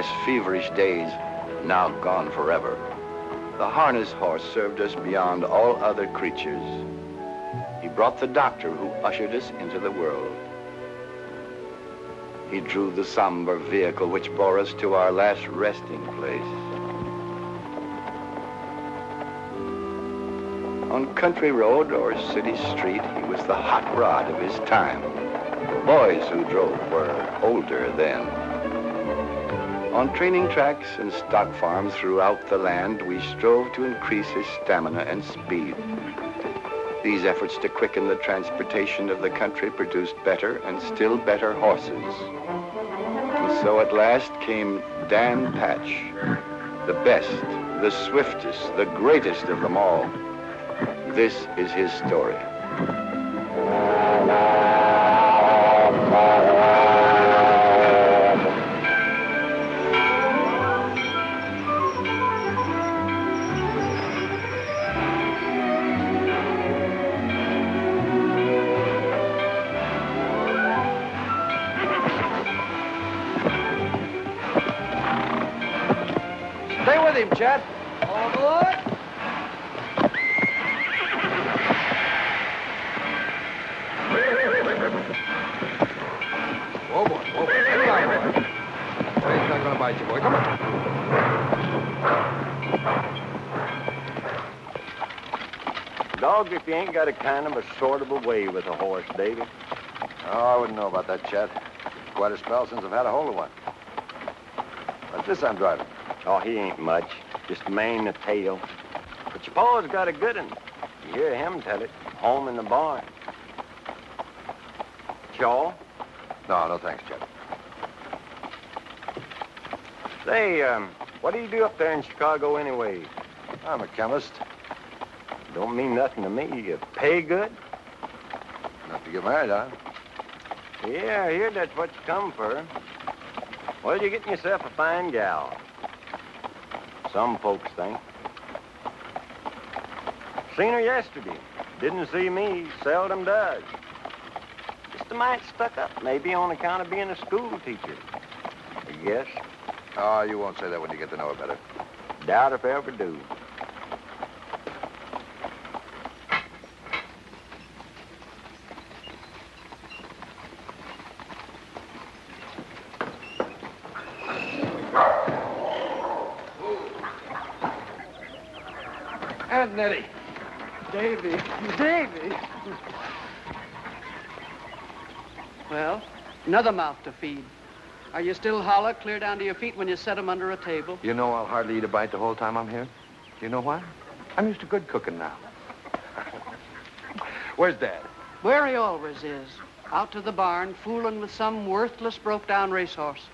those feverish days, now gone forever. The harness horse served us beyond all other creatures. He brought the doctor who ushered us into the world. He drew the somber vehicle which bore us to our last resting place. On country road or city street, he was the hot rod of his time. The boys who drove were older then. On training tracks and stock farms throughout the land, we strove to increase his stamina and speed. These efforts to quicken the transportation of the country produced better and still better horses. And so at last came Dan Patch, the best, the swiftest, the greatest of them all. This is his story. Stay with him, Chet. All aboard. Whoa, boy. Whoa, boy. Come on, boy. Train's not gonna bite you, boy. Come on. Dogs, if you ain't got a kind of a sort of a way with a horse, Davy. Oh, I wouldn't know about that, Chet. Quite a spell since I've had a hold of one. What's this I'm driving? Oh, he ain't much. Just mane and tail. But your pa's got a good one. You hear him tell it. Home in the barn. Chaw? No, thanks, Chet. Say, what do you do up there in Chicago anyway? I'm a chemist. Don't mean nothing to me. You pay good? Enough to get married, huh? Yeah, I hear that's what you come for. Well, you're getting yourself a fine gal. Some folks think. Seen her yesterday. Didn't see me. Seldom does. Just a mite stuck up, maybe on account of being a school teacher. I guess. Oh, you won't say that when you get to know her better. Doubt if I ever do. Aunt Nettie. Davy. Well, another mouth to feed. Are you still hollow, clear down to your feet when you set 'em under a table? You know I'll hardly eat a bite the whole time I'm here. Do you know why? I'm used to good cooking now. Where's Dad? Where he always is. Out to the barn, fooling with some worthless, broke-down racehorse.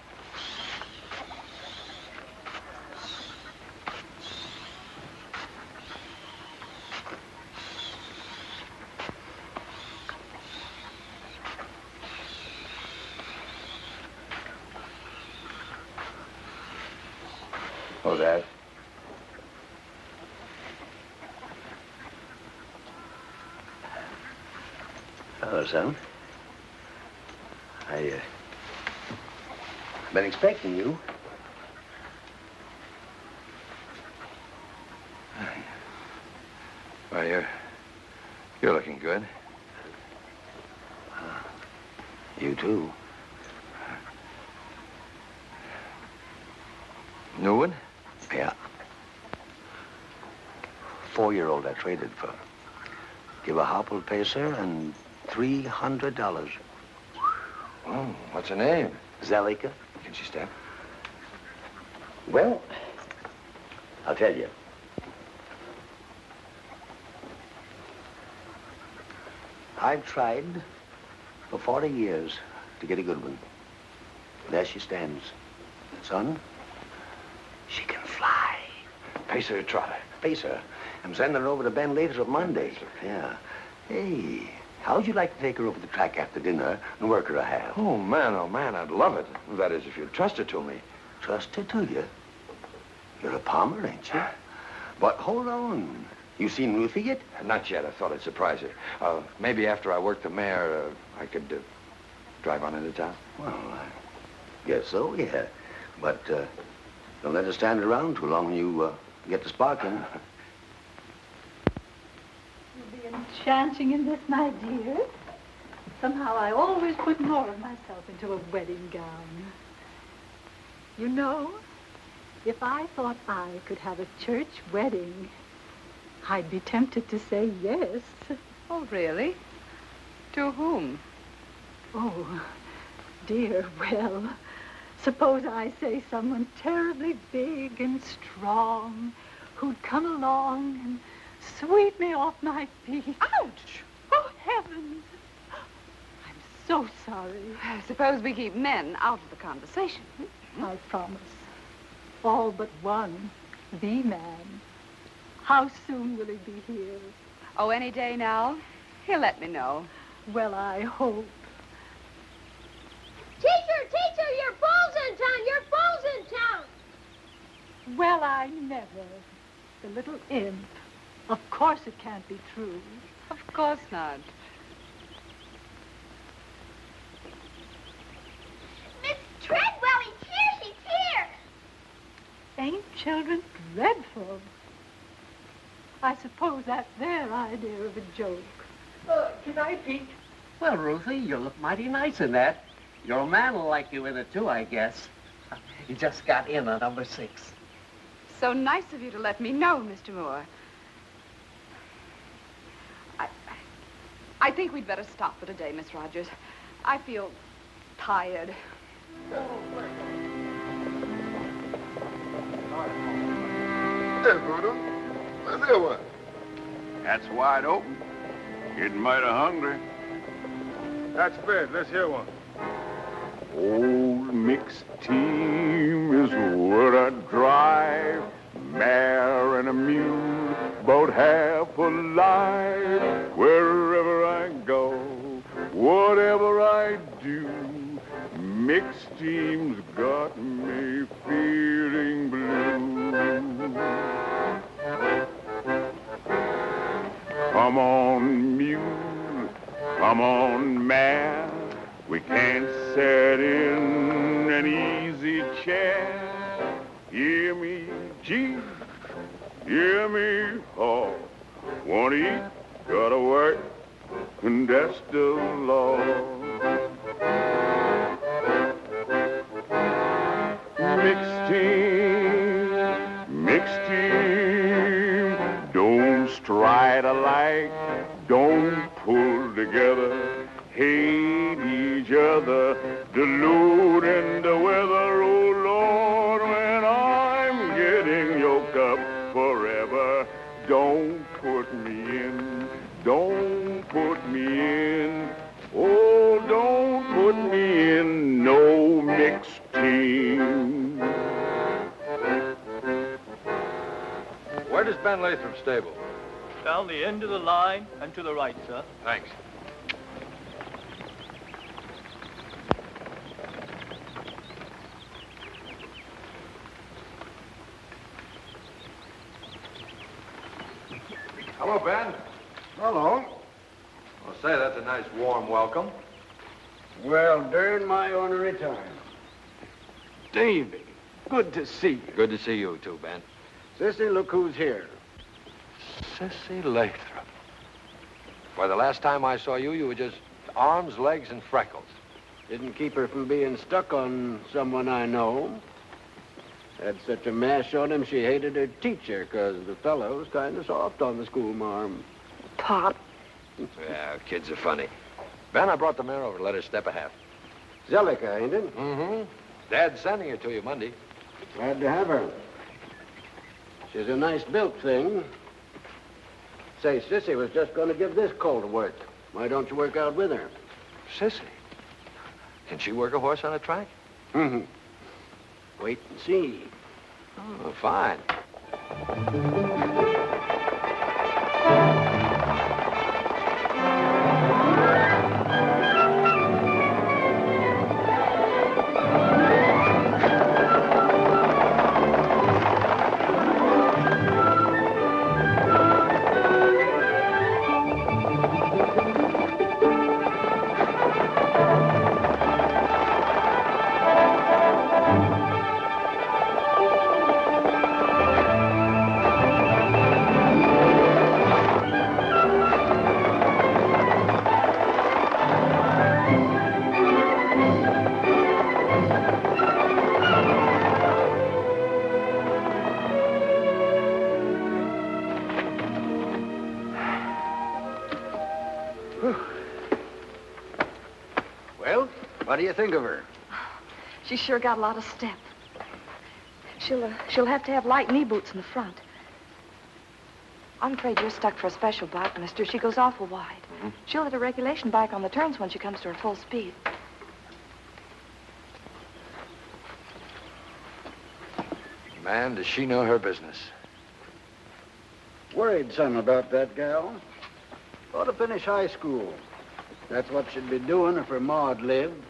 Oh, Dad. Hello, son. I've been expecting you. Well, you're looking good. You too. Newman? Yeah. 4-year-old I traded for. Give a hopple pacer and $300. Oh, what's her name? Zalika. Can she step? Well, I'll tell you. I've tried for 40 years to get a good one. There she stands. Son, she can fly. Pacer or trotter? Pacer. I'm sending her over to Bend later on Monday. Yeah. Hey, how'd you like to take her over the track after dinner and work her a half? Oh, man, I'd love it. That is, if you'd trust her to me. Trust her to you? You're a palmer, ain't you? But hold on. You seen Ruthie yet? Not yet. I thought I'd surprise her. Maybe after I work the mare, I could drive on into town. Well, I guess so, yeah. But don't let her stand around too long when you get the spark in. You'll be enchanting in this, my dear. Somehow I always put more of myself into a wedding gown. You know, if I thought I could have a church wedding, I'd be tempted to say yes. Oh, really? To whom? Oh, dear, well, suppose I say someone terribly big and strong who'd come along and sweep me off my feet. Ouch! Oh, heavens! I'm so sorry. I suppose we keep men out of the conversation. I promise. All but one, the man. How soon will he be here? Oh, any day now. He'll let me know. Well, I hope. Teacher, your bull's in town! Your bull's in town! Well, I never. The little imp. Of course it can't be true. Of course not. Miss Treadwell, he's here! He's here! Ain't children dreadful? I suppose that's their idea of a joke. Can I peek? Well, Ruthie, you look mighty nice in that. Your man will like you in it, too, I guess. He just got in on number 6. So nice of you to let me know, Mr. Moore. I think we'd better stop for today, Miss Rogers. I feel tired. Hey, Voodoo. Let's hear one. That's wide open. Getting mighty hungry. That's fair. Let's hear one. Old mixed team is what I drive. Mare and a mule, both half alive. Wherever I go, whatever I do, mixed team's got me feeling blue. Come on, mule, come on, mare. We can't sit in an easy chair. Hear me, G, hear me, haw. Want to eat, gotta work, and that's the law. Mixed team, don't stride alike, don't pull together, hate each other, diluting the weather, oh Lord, when I'm getting yoked up forever, don't put me in, don't put me in, oh, don't put me in no mixed team. Where does Ben Lathrop stable? Down the end of the line and to the right, sir. Thanks. Hello, Ben. Hello. I'll say that's a nice warm welcome. Well, during my ornery time. Davy, good to see you. Good to see you, too, Ben. Cissy, look who's here. Cissy Lathrop. Why, the last time I saw you, you were just arms, legs, and freckles. Didn't keep her from being stuck on someone I know. Had such a mash on him, she hated her teacher, 'cause the fellow was kind of soft on the schoolmarm. Pop. Yeah, kids are funny. Ben, I brought the mare over to let her step a half. Zellica, ain't it? Mm-hmm. Dad's sending her to you Monday. Glad to have her. She's a nice built thing. Say, Cissy was just going to give this colt a work. Why don't you work out with her? Cissy? Can she work a horse on a track? Mm-hmm. Wait and see. Oh, fine. What do you think of her? She's sure got a lot of step. She'll have to have light knee boots in the front. I'm afraid you're stuck for a special bike, mister. She goes awful wide. Mm-hmm. She'll hit a regulation bike on the turns when she comes to her full speed. Man, does she know her business. Worried some about that gal. Ought to finish high school. That's what she'd be doing if her ma'd lived.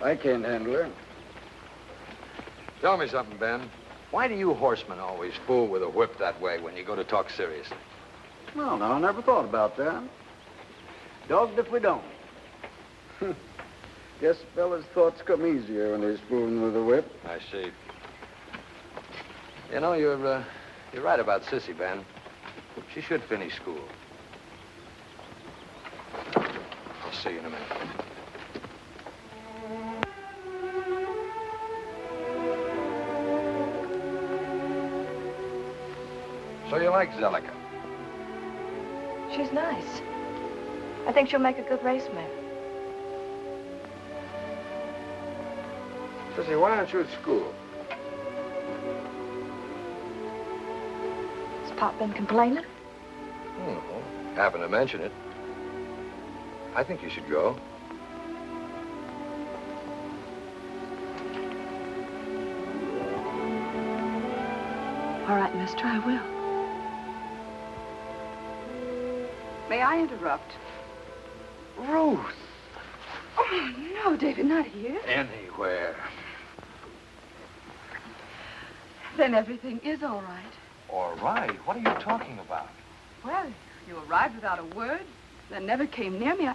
I can't handle her. Tell me something, Ben. Why do you horsemen always fool with a whip that way when you go to talk seriously? Well, no, I never thought about that. Dogged if we don't. Guess fellas' thoughts come easier when they're fooling with a whip. I see. You know, you're right about Cissy, Ben. She should finish school. I'll see you in a minute. So you like Zellica? She's nice. I think she'll make a good racemare. Cissy, why aren't you at school? Has Pop been complaining? No, happened to mention it. I think you should go. All right, mister, I will. May I interrupt? Ruth! Oh, no, David, not here. Anywhere. Then everything is all right. All right? What are you talking about? Well, you arrived without a word, then never came near me.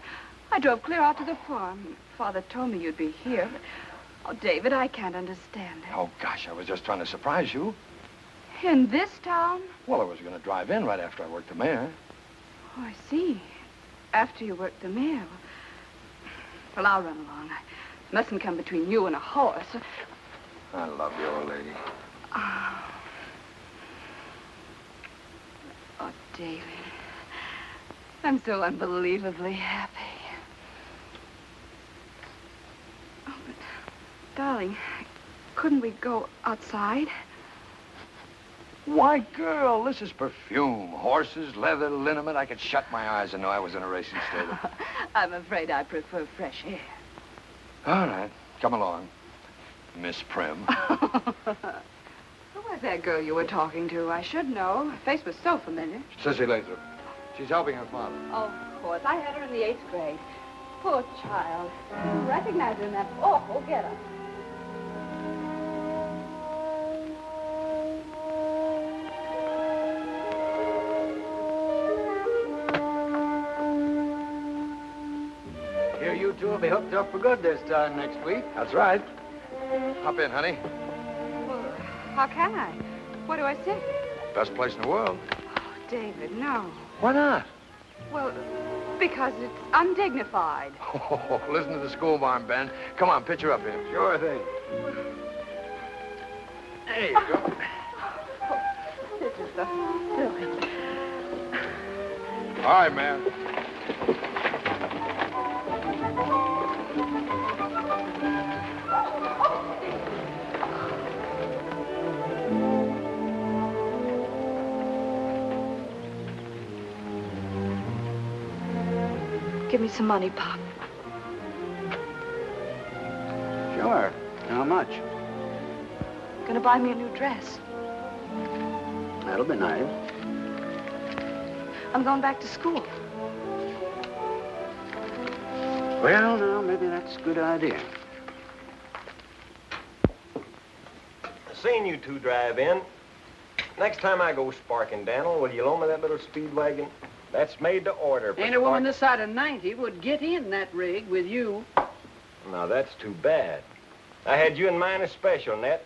I drove clear out to the farm. Father told me you'd be here, but... Oh, David, I can't understand it. Oh, gosh, I was just trying to surprise you. In this town? Well, I was going to drive in right after I worked the mare. Oh, I see. After you worked the mare. Well, I'll run along. I mustn't come between you and a horse. I love you, old lady. Oh, David. I'm so unbelievably happy. Oh, but, darling, couldn't we go outside? Why, girl, this is perfume. Horses, leather, liniment. I could shut my eyes and know I was in a racing stable. I'm afraid I prefer fresh air. All right, come along, Miss Prim. Who was that girl you were talking to? I should know. Her face was so familiar. Cissy Lathrop. She's helping her father. Oh, of course. I had her in the 8th grade. Poor child. You recognize her in that awful getup. You two will be hooked up for good this time next week. That's right. Hop in, honey. Well, how can I? What do I say? Best place in the world. Oh, David, no. Why not? Well, because it's undignified. Oh, listen to the school marm, Ben. Come on, pitch her up here. Sure thing. There you go. Oh, this is so silly. All right, man. Give me some money, Pop. Sure. How much? Gonna buy me a new dress. That'll be nice. I'm going back to school. Well, now, maybe that's a good idea. Seen you two drive in. Next time I go sparking, Daniel, will you loan me that little speed wagon? That's made to order. Ain't a woman this side of 90 would get in that rig with you. Now, that's too bad. I had you in mind as special, Ned.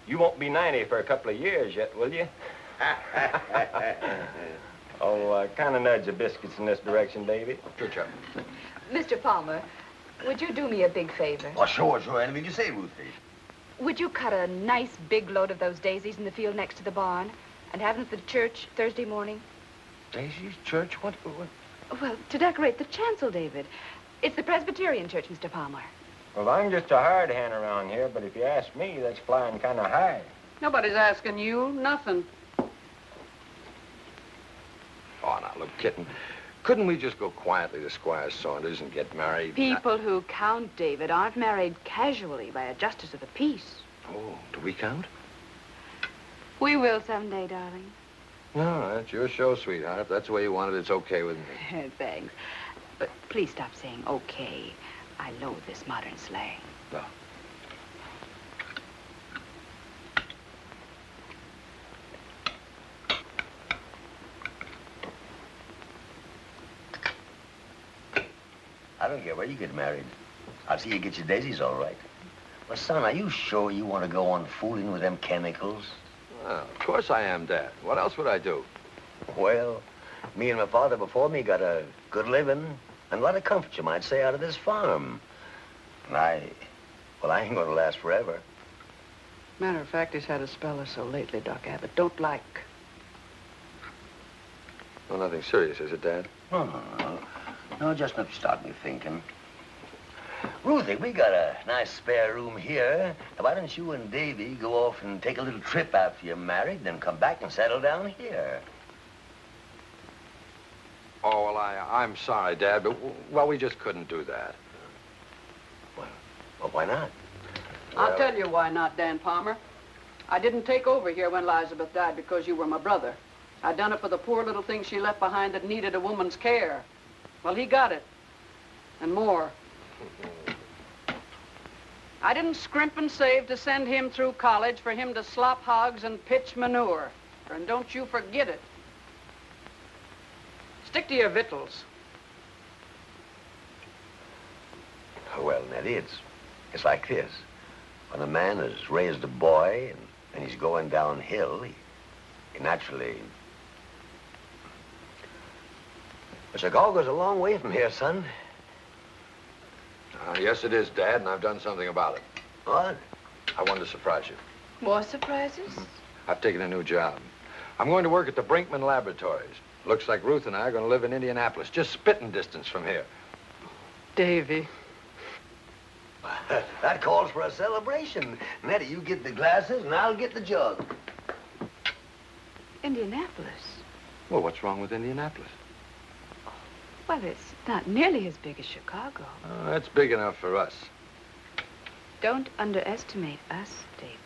You won't be 90 for a couple of years yet, will you? Oh, kind of nudge the biscuits in this direction, Davy. Sure, Chuck. Mr. Palmer, would you do me a big favor? Oh, sure. Anything you say, Ruthie. Would you cut a nice big load of those daisies in the field next to the barn and have them for the church Thursday morning? Daisy's church? What? Well, to decorate the chancel, David. It's the Presbyterian church, Mr. Palmer. Well, I'm just a hard hand around here, but if you ask me, that's flying kind of high. Nobody's asking you nothing. Oh, now, look, kitten. Couldn't we just go quietly to Squire Saunders and get married? People who count, David, aren't married casually by a justice of the peace. Oh, do we count? We will someday, darling. No, that's your show, sweetheart. If that's the way you want it, it's okay with me. Thanks. But please stop saying okay. I loathe this modern slang. No. I don't care where you get married. I'll see you get your daisies all right. But, son, are you sure you want to go on fooling with them chemicals? Well, of course I am, Dad. What else would I do? Well, me and my father before me got a good living and a lot of comfort, you might say, out of this farm. And I ain't gonna last forever. Matter of fact, he's had a spell or so lately, Doc Abbott. Don't like. Well, nothing serious, is it, Dad? No, just enough to start me thinking. Ruthie, we got a nice spare room here. Why don't you and Davy go off and take a little trip after you're married, then come back and settle down here? Oh, well, I'm sorry, Dad, but, well, we just couldn't do that. Well, why not? I'll tell you why not, Dan Palmer. I didn't take over here when Elizabeth died because you were my brother. I done it for the poor little thing she left behind that needed a woman's care. Well, he got it. And more. I didn't scrimp and save to send him through college for him to slop hogs and pitch manure. And don't you forget it. Stick to your victuals. Well, Nettie, it's like this. When a man has raised a boy and he's going downhill, he naturally... But Chicago goes a long way from here, son. Yes, it is, Dad, and I've done something about it. What? I wanted to surprise you. More surprises? I've taken a new job. I'm going to work at the Brinkman Laboratories. Looks like Ruth and I are going to live in Indianapolis, just spitting distance from here. Davy. That calls for a celebration. Nettie, you get the glasses and I'll get the jug. Indianapolis? Well, what's wrong with Indianapolis? Well, it's not nearly as big as Chicago. That's big enough for us. Don't underestimate us, David.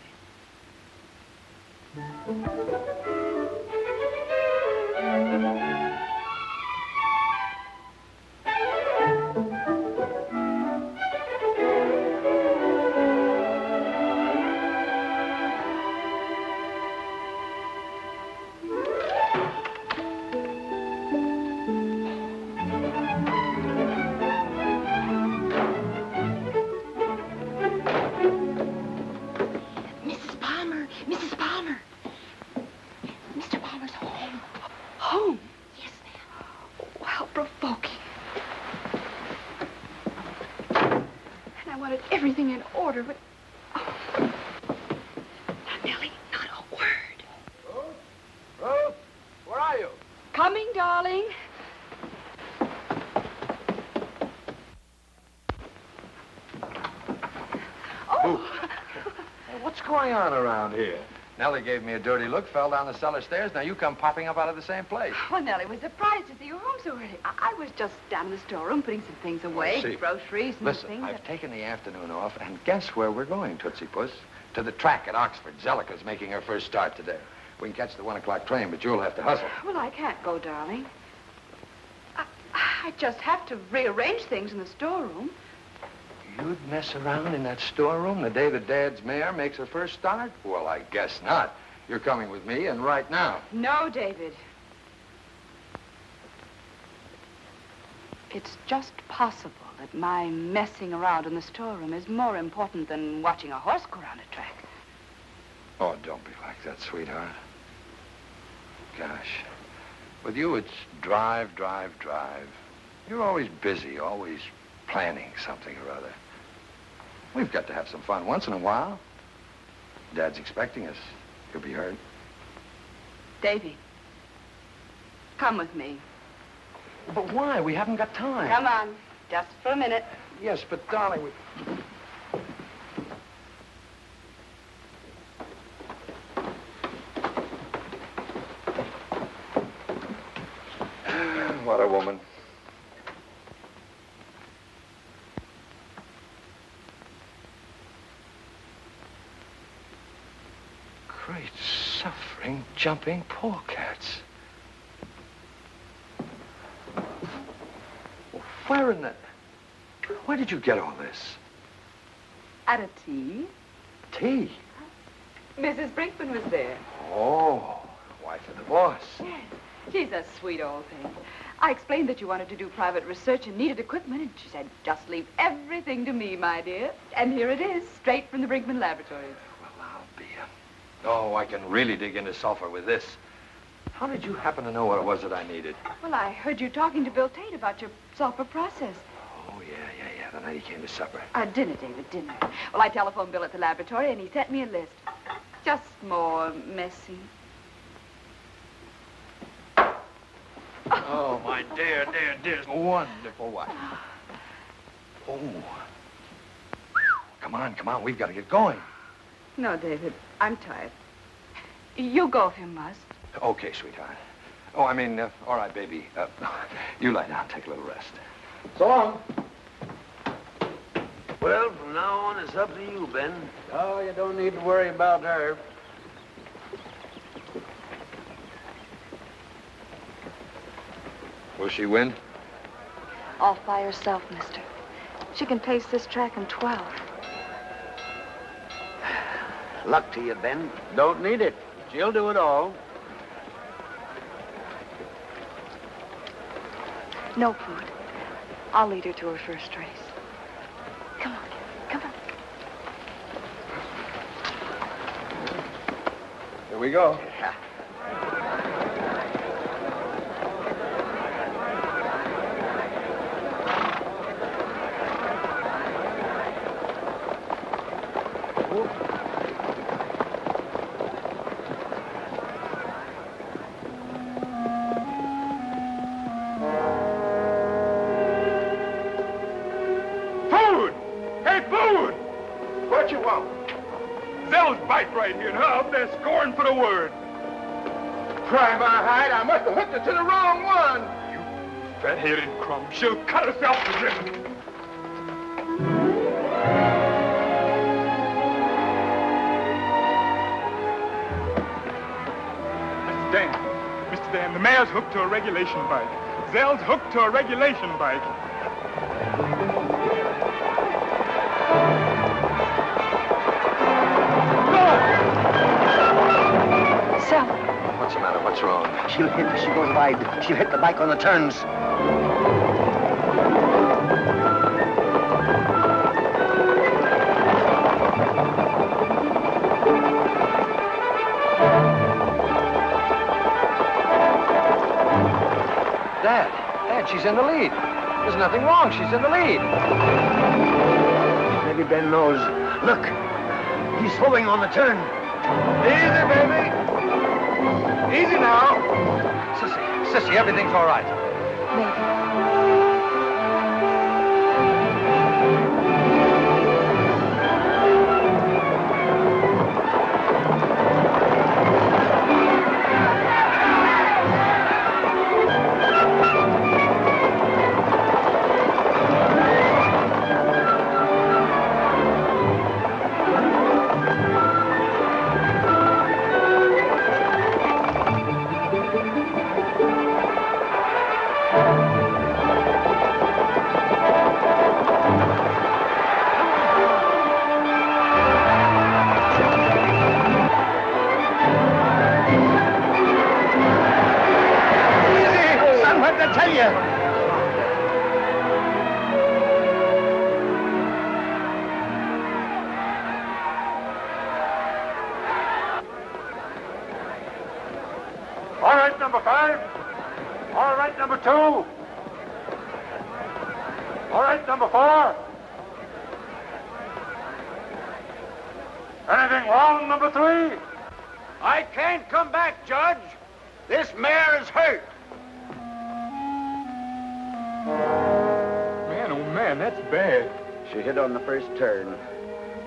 Everything in order, but... Oh. Now, Nellie, not a word. Ruth, where are you? Coming, darling. Oh! Hey, what's going on around here? Nellie gave me a dirty look, fell down the cellar stairs. Now you come popping up out of the same place. Well, Nellie was surprised to see you home so early. I was just down in the storeroom putting some things away, groceries and Listen, things. I've taken the afternoon off, and guess where we're going, Tootsie Puss? To the track at Oxford. Zellica's making her first start today. We can catch the 1 o'clock train, but you'll have to hustle. Well, I can't go, darling. I just have to rearrange things in the storeroom. You'd mess around in that storeroom the day that Dad's mare makes her first start? Well, I guess not. You're coming with me, and right now. No, David. It's just possible that my messing around in the storeroom is more important than watching a horse go around a track. Oh, don't be like that, sweetheart. Gosh. With you, it's drive, drive, drive. You're always busy, always planning something or other. We've got to have some fun once in a while. Dad's expecting us. He'll be hurt. Davy, come with me. But why? We haven't got time. Come on. Just for a minute. Yes, but darling, we... What a woman. Great suffering, jumping polecats. Where did you get all this? At a tea. Tea? Mrs. Brinkman was there. Oh, wife of the boss. Yes. She's a sweet old thing. I explained that you wanted to do private research and needed equipment, and she said, just leave everything to me, my dear. And here it is, straight from the Brinkman laboratories. Well, I'll be a... Oh, I can really dig into sulfur with this. How did you happen to know what it was that I needed? Well, I heard you talking to Bill Tate about your sulfur process. Oh, yeah. The night he came to supper. Dinner, David, dinner. Well, I telephoned Bill at the laboratory, and he sent me a list. Just more messy. Oh, my dear, wonderful wife. Oh. Come on, we've got to get going. No, David, I'm tired. You go if you must. Okay, sweetheart. Oh, I mean, all right, baby. You lie down, take a little rest. So long. Well, from now on, it's up to you, Ben. Oh, you don't need to worry about her. Will she win? All by herself, mister. She can pace this track in 12. Luck to you, Ben. Don't need it. She'll do it all. No, Poot. I'll lead her to her first race. Come on. Here we go. What you want? Zell's bite right here, and her up there scoring for the word. Cry my hide, I must have hooked her to the wrong one. You fat-headed crumb. She'll cut herself to ribbons. Mr. Dan, the mare's hooked to a regulation bike. Zell's hooked to a regulation bike. What's the matter? What's wrong? She'll hit as she goes wide. She'll hit the bike on the turns. Dad, she's in the lead. There's nothing wrong. She's in the lead. Maybe Ben knows. Look, he's slowing on the turn. Easy, baby. Easy now. Cissy, everything's all right. Maybe. All right, number 5. All right, number 2. All right, number 4. Anything wrong, number 3? I can't come back, Judge. This mare is hurt. Man, oh That's bad. She hit on the first turn.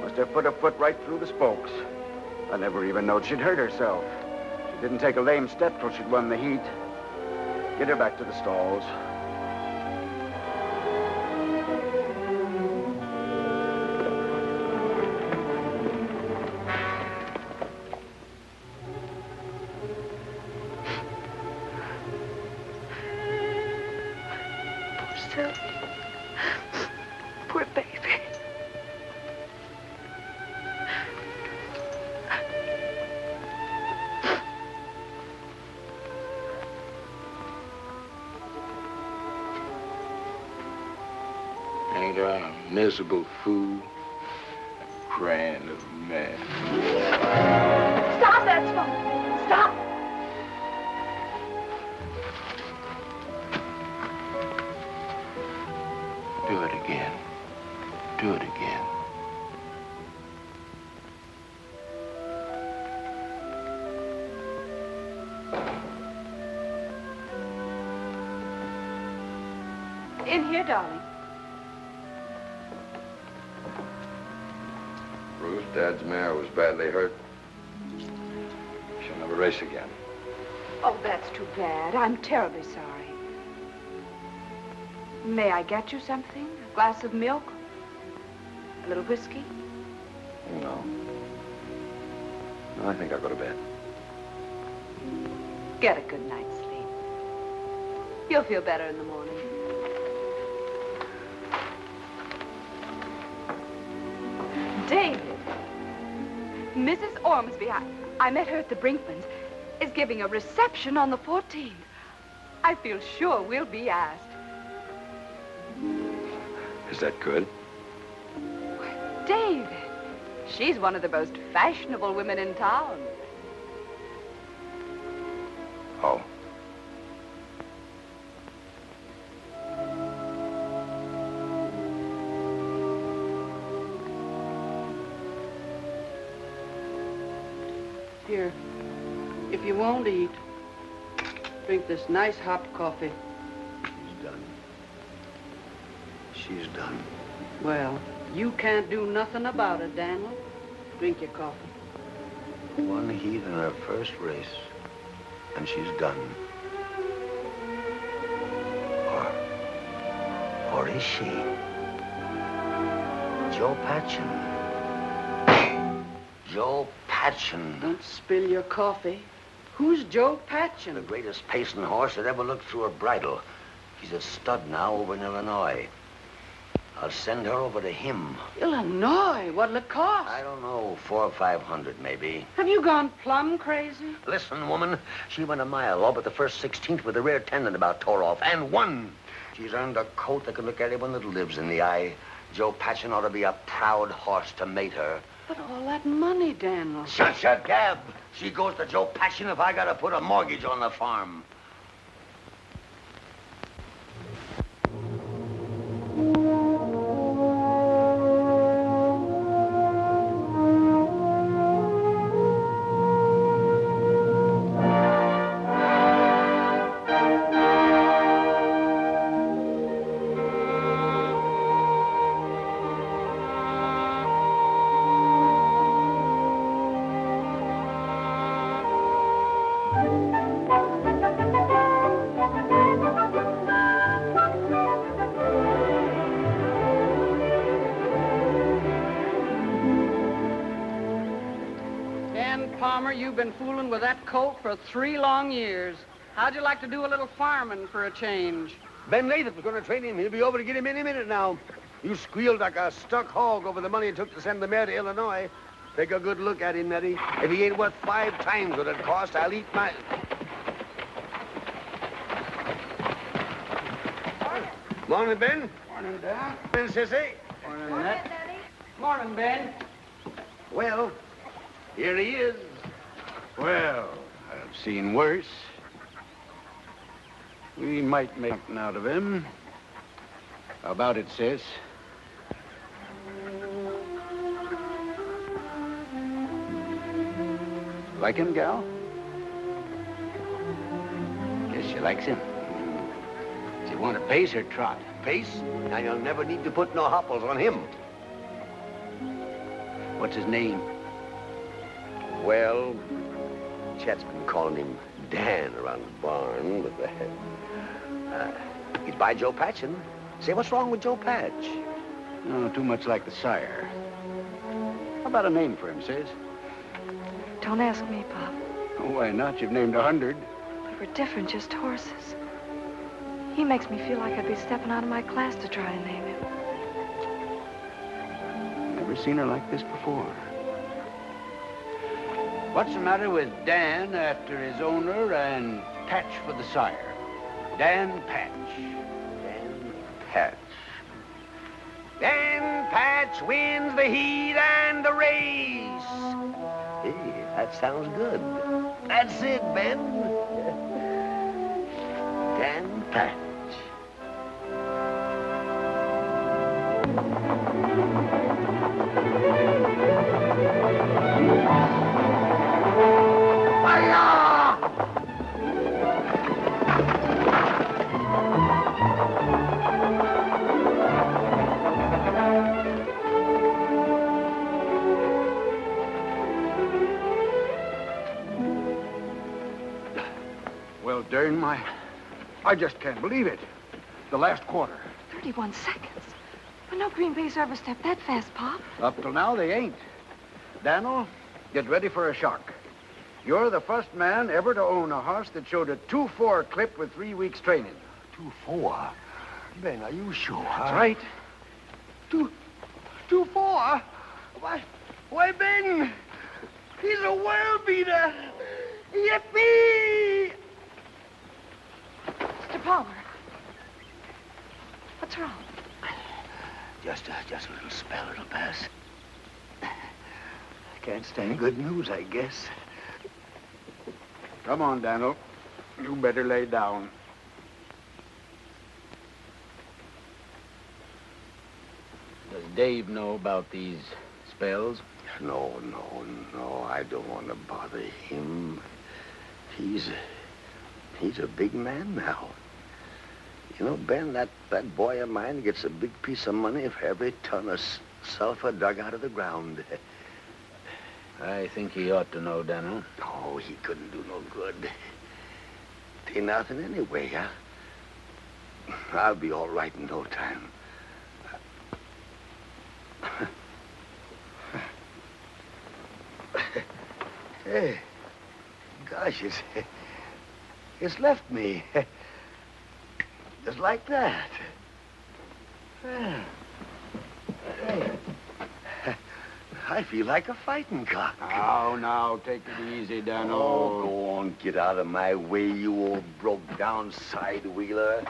Must have put a foot right through the spokes. I never even knowed she'd hurt herself. She didn't take a lame step till she'd won the heat. Get her back to the stalls. Poor baby. Ain't I a miserable fool? Crying little man. Stop that smoke! Stop! Do it again. Do it again. In here, darling. Ruth, Dad's mare was badly hurt. She'll never race again. Oh, that's too bad. I'm terribly sorry. May I get you something? A glass of milk? A little whiskey? No. I think I'll go to bed. Get a good night's sleep. You'll feel better in the morning. David, Mrs. Ormsby, I met her at the Brinkmans, is giving a reception on the 14th. I feel sure we'll be asked. Is that good? David, she's one of the most fashionable women in town. Oh. Here, if you won't eat, drink this nice hot coffee. She's done. She's done. Well, you can't do nothing about it, Daniel. Drink your coffee. One heat in her first race, and she's done. Or is she? Joe Patchen. Joe Patchen. Don't spill your coffee. Who's Joe Patchen? The greatest pacing horse that ever looked through a bridle. He's a stud now over in Illinois. I'll send her over to him. Illinois? What'll it cost? I don't know, 400 or 500 maybe. Have you gone plumb crazy? Listen, woman, she went a mile all but the first 16th with a rear tendon about tore off, and won. She's earned a coat that can look anyone that lives in the eye. Joe Patchen ought to be a proud horse to mate her. But all that money, Daniel. Shut your gab. She goes to Joe Patchen if I gotta put a mortgage on the farm. You've been fooling with that colt for 3 long years. How'd you like to do a little farming for a change? Ben Lathrop's going to train him. He'll be over to get him any minute now. You squealed like a stuck hog over the money it took to send the mare to Illinois. Take a good look at him, Nettie. If he ain't worth 5 times what it cost, I'll eat my... Morning, Ben. Morning, Dad. Ben, Cissy. Morning, Ned. Morning, Ben. Well, here he is. Well, I've seen worse. We might make something out of him. How about it, Sis? Like him, gal? Guess she likes him. She want to pace her trot. pace, and you'll never need to put no hopples on him. What's his name? Well, Chet's been calling him Dan around the barn, but he's by Joe Patchen. Say, what's wrong with Joe Patch? No, too much like the sire. How about a name for him, Sis? Don't ask me, Pop. Oh, why not? You've named 100. But we're different, just horses. He makes me feel like I'd be stepping out of my class to try and name him. Never seen her like this before. What's the matter with Dan after his owner and Patch for the sire? Dan Patch. Dan Patch. Dan Patch wins the heat and the race. Hey, that sounds good. That's it, Ben. Dan Patch. Well, darn I just can't believe it. The last quarter. 31 seconds. But no Green Bay's ever stepped that fast, Pop. Up till now, they ain't. Daniel, get ready for a shock. You're the first man ever to own a horse that showed a 2-4 clip with 3 weeks training. 2-4? Ben, are you sure? That's right. 2-4? Why, Ben, he's a world beater. Yippee! Mr. Palmer. What's wrong? Just a little spell. It'll pass. I can't stand good news, I guess. Come on, Daniel. You better lay down. Does Dave know about these spells? No. I don't want to bother him. He's a big man now. You know, Ben, that boy of mine gets a big piece of money for every ton of sulfur dug out of the ground. I think he ought to know, Daniel. Oh, he couldn't do no good. Ain't nothing anyway, huh? I'll be all right in no time. Hey, gosh, it's left me. Just like that. Hey, I feel like a fighting cock. Now, take it easy, Daniel. Oh, go on, get out of my way, you old broke-down side-wheeler.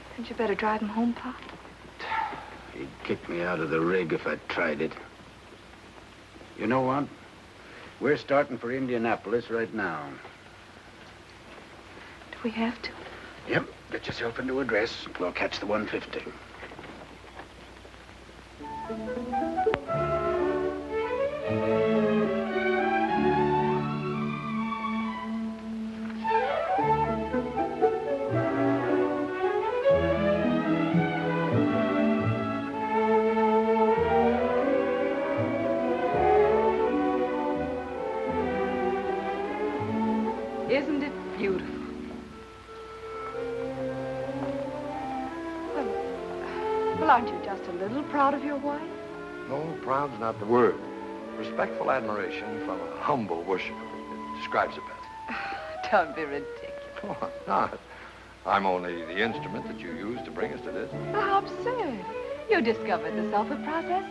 Hadn't you better drive him home, Pop? He'd kick me out of the rig if I tried it. You know what? We're starting for Indianapolis right now. Do we have to? Yep. Get yourself into a dress. We'll catch the 150. Isn't it beautiful? Well, aren't you just a little proud of your wife? No, proud's not the word. Respectful admiration from a humble worshiper. It describes it best. Don't be ridiculous. Oh, I'm not. I'm only the instrument that you used to bring us to this. How absurd. You discovered the sulfur process.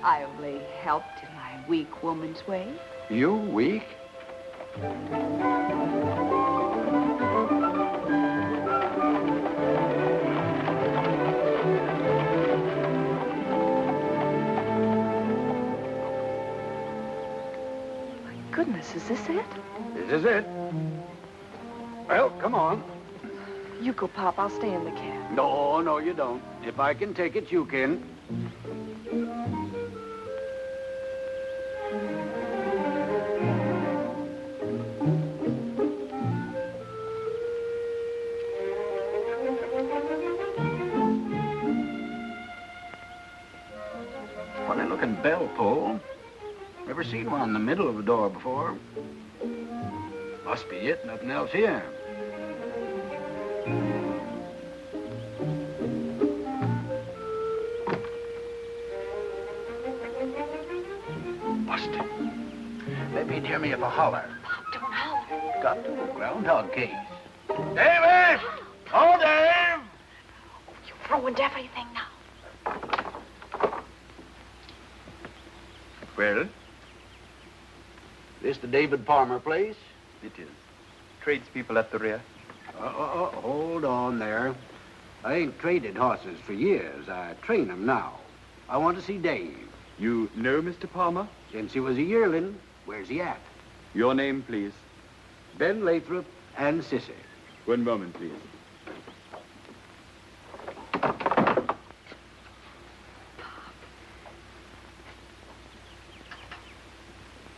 I only helped in my weak woman's way. You weak? Goodness, is this it? This is it. Well, come on. You go, Pop. I'll stay in the cab. No, you don't. If I can take it, you can. looking bell pull. Never seen one in the middle of the door before. Must be it, nothing else here. Busted. Maybe he'd hear me if I holler. Pop, don't holler. Got to. Groundhog case. David! Oh, Dave! You've ruined everything now. Well? This the David Palmer place? It is. Tradespeople at the rear. Hold on there. I ain't traded horses for years. I train 'em now. I want to see Dave. You know Mr. Palmer? Since he was a yearling. Where's he at? Your name, please. Ben Lathrop and Cissy. One moment, please.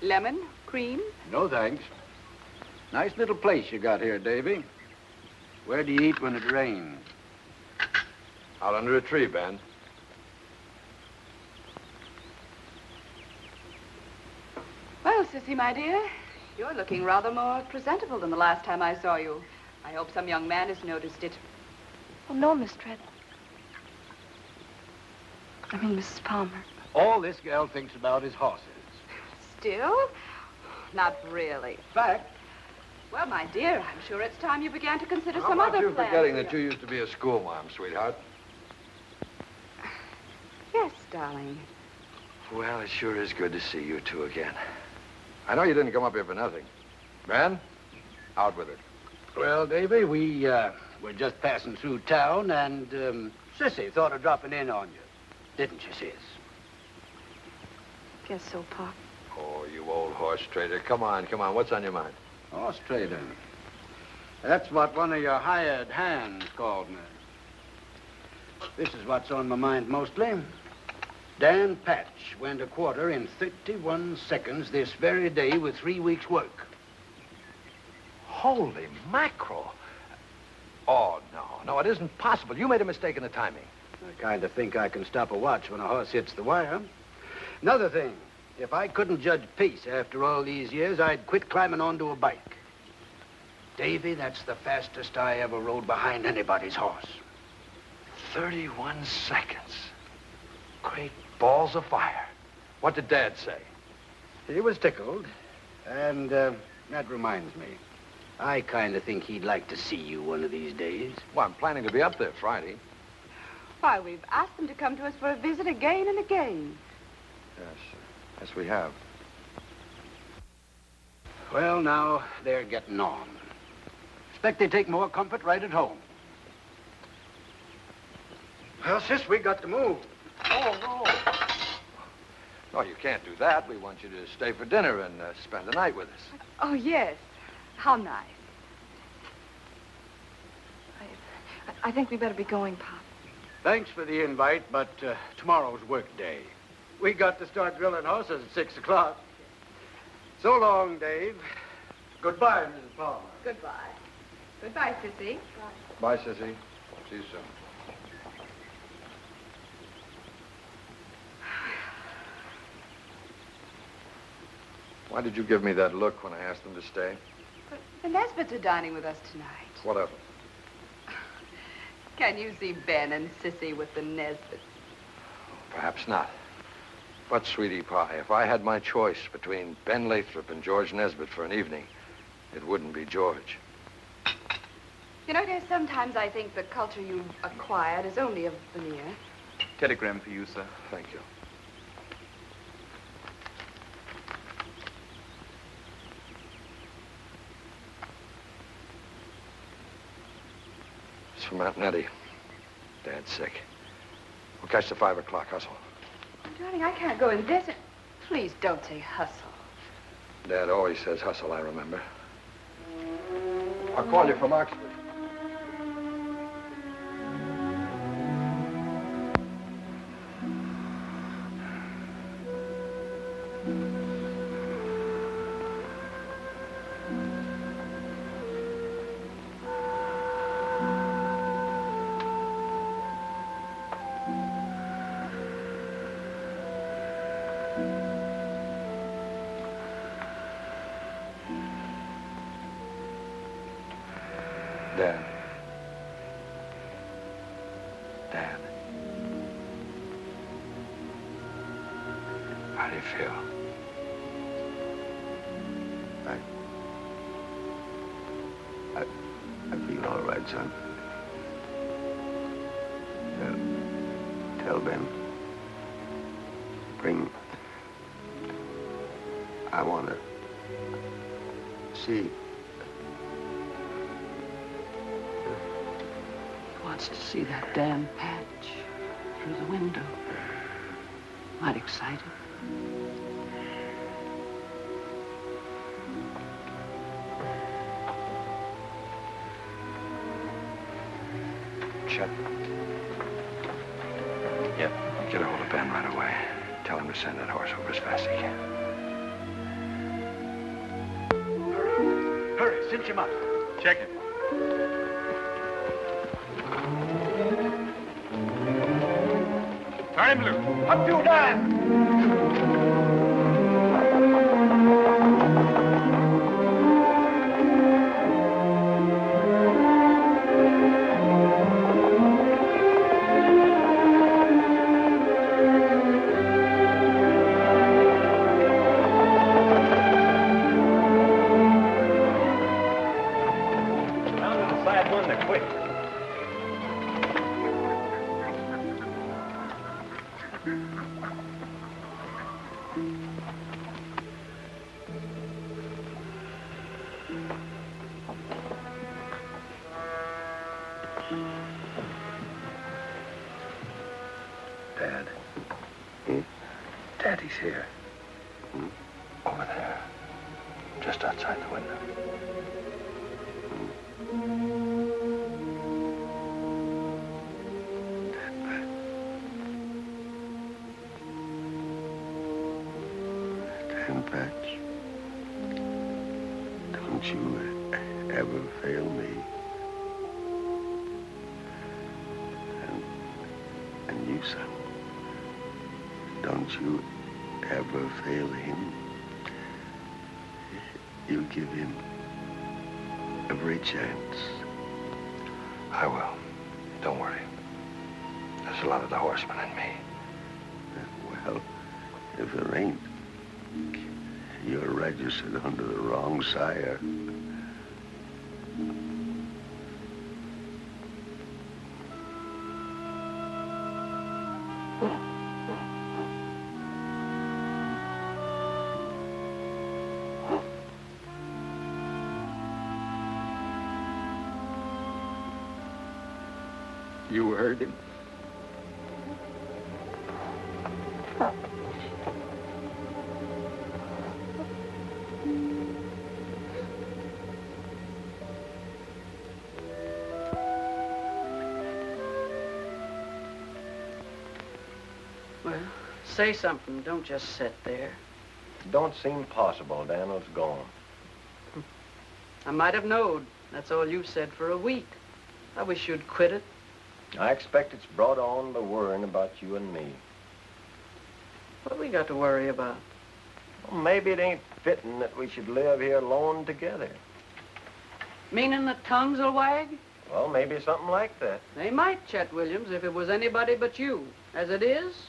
Lemon, cream? No, thanks. Nice little place you got here, Davy. Where do you eat when it rains? Out under a tree, Ben. Well, Cissy, my dear, you're looking rather more presentable than the last time I saw you. I hope some young man has noticed it. Oh, no, Miss Treadwell. I mean, Mrs. Palmer. All this gal thinks about is horses. Still? Not really. Fact. Well, my dear, I'm sure it's time you began to consider How some about other you plans. forgetting that you used to be a schoolmarm, sweetheart? Yes, darling. Well, it sure is good to see you two again. I know you didn't come up here for nothing. Ben, out with it. Well, Davy, we were just passing through town, and Cissy thought of dropping in on you. Didn't you, Sis? Guess so, Pop. Oh, you old horse trader. Come on, come on. What's on your mind? Horse trader. That's what one of your hired hands called me. This is what's on my mind mostly. Dan Patch went a quarter in 31 seconds this very day with 3 weeks' work. Holy mackerel. Oh, no, it isn't possible. You made a mistake in the timing. I kind of think I can stop a watch when a horse hits the wire. Another thing, if I couldn't judge pace after all these years, I'd quit climbing onto a bike. Davy, that's the fastest I ever rode behind anybody's horse. 31 seconds. Great balls of fire. What did Dad say? He was tickled. And that reminds me. I kind of think he'd like to see you one of these days. Well, I'm planning to be up there Friday. Why, we've asked them to come to us for a visit again and again. Yes, we have. Well, now they're getting on. Expect they take more comfort right at home. Well, sis, we got to move. Oh, no. No, you can't do that. We want you to stay for dinner and spend the night with us. Oh, yes. How nice. I think we better be going, Pop. Thanks for the invite, but tomorrow's work day. We got to start drilling horses at 6 o'clock. So long, Dave. Goodbye, Mrs. Palmer. Goodbye. Goodbye, Cissy. Bye, Sissy. See you soon. Why did you give me that look when I asked them to stay? But the Nesbitts are dining with us tonight. What of it? Can you see Ben and Cissy with the Nesbitts? Perhaps not. But, sweetie pie, if I had my choice between Ben Lathrop and George Nesbitt for an evening, it wouldn't be George. You know, dear, sometimes I think the culture you've acquired is only a veneer. Telegram for you, sir. Thank you. It's from Aunt Nettie. Dad's sick. We'll catch the 5 o'clock hustle. Darling, I can't go in this. Please don't say hustle. Dad always says hustle, I remember. I'll call you from Oxford. Dad. Dad. How do you feel? I feel all right, son. Tell Ben. I want to see. He wants to see that damn patch through the window. Might excite him. Chet. Yep. Get a hold of Ben right away. Tell him to send that horse over as fast as he can. Hurry, cinch him up. Check it. Turn him loose. Up you, Dan! Dad. Daddy's here. Over there. Just outside the window. Dan Patch, don't you ever fail me. And you, son, don't you ever fail him. You give him every chance. I will. Don't worry. There's a lot of the horseman in me. Well, if there ain't, you're registered under the wrong sire. You heard him. Well, say something. Don't just sit there. Don't seem possible. Daniel's gone. I might have knowed. That's all you've said for a week. I wish you'd quit it. I expect it's brought on by worrying about you and me. What we got to worry about? Well, maybe it ain't fitting that we should live here alone together. Meaning that tongues will wag? Well, maybe something like that. They might, Chet Williams, if it was anybody but you. As it is,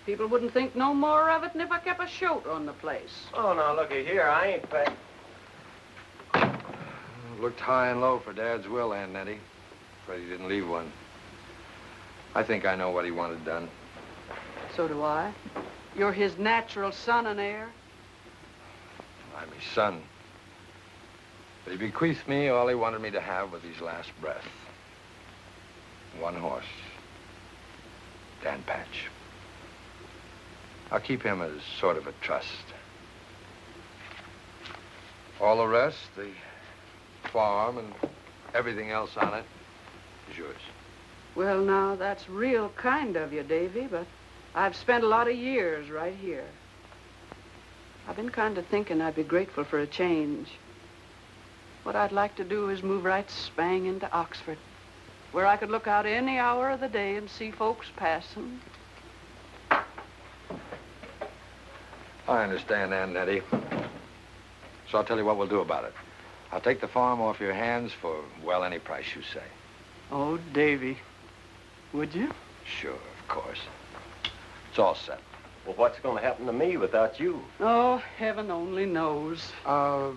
people wouldn't think no more of it than if I kept a shoat on the place. Oh, now, looky here. I ain't packed. Looked high and low for Dad's will, Aunt Nettie. Afraid he didn't leave one. I think I know what he wanted done. So do I. You're his natural son and heir. I'm his son. But he bequeathed me all he wanted me to have with his last breath. One horse. Dan Patch. I'll keep him as sort of a trust. All the rest, the farm and everything else on it, is yours. Well, now, that's real kind of you, Davy, but I've spent a lot of years right here. I've been kind of thinking I'd be grateful for a change. What I'd like to do is move right spang into Oxford, where I could look out any hour of the day and see folks passing. I understand, Aunt Nettie. So I'll tell you what we'll do about it. I'll take the farm off your hands for, well, any price you say. Oh, Davy, would you? Sure, of course. It's all set. Well, what's going to happen to me without you? Oh, heaven only knows. Why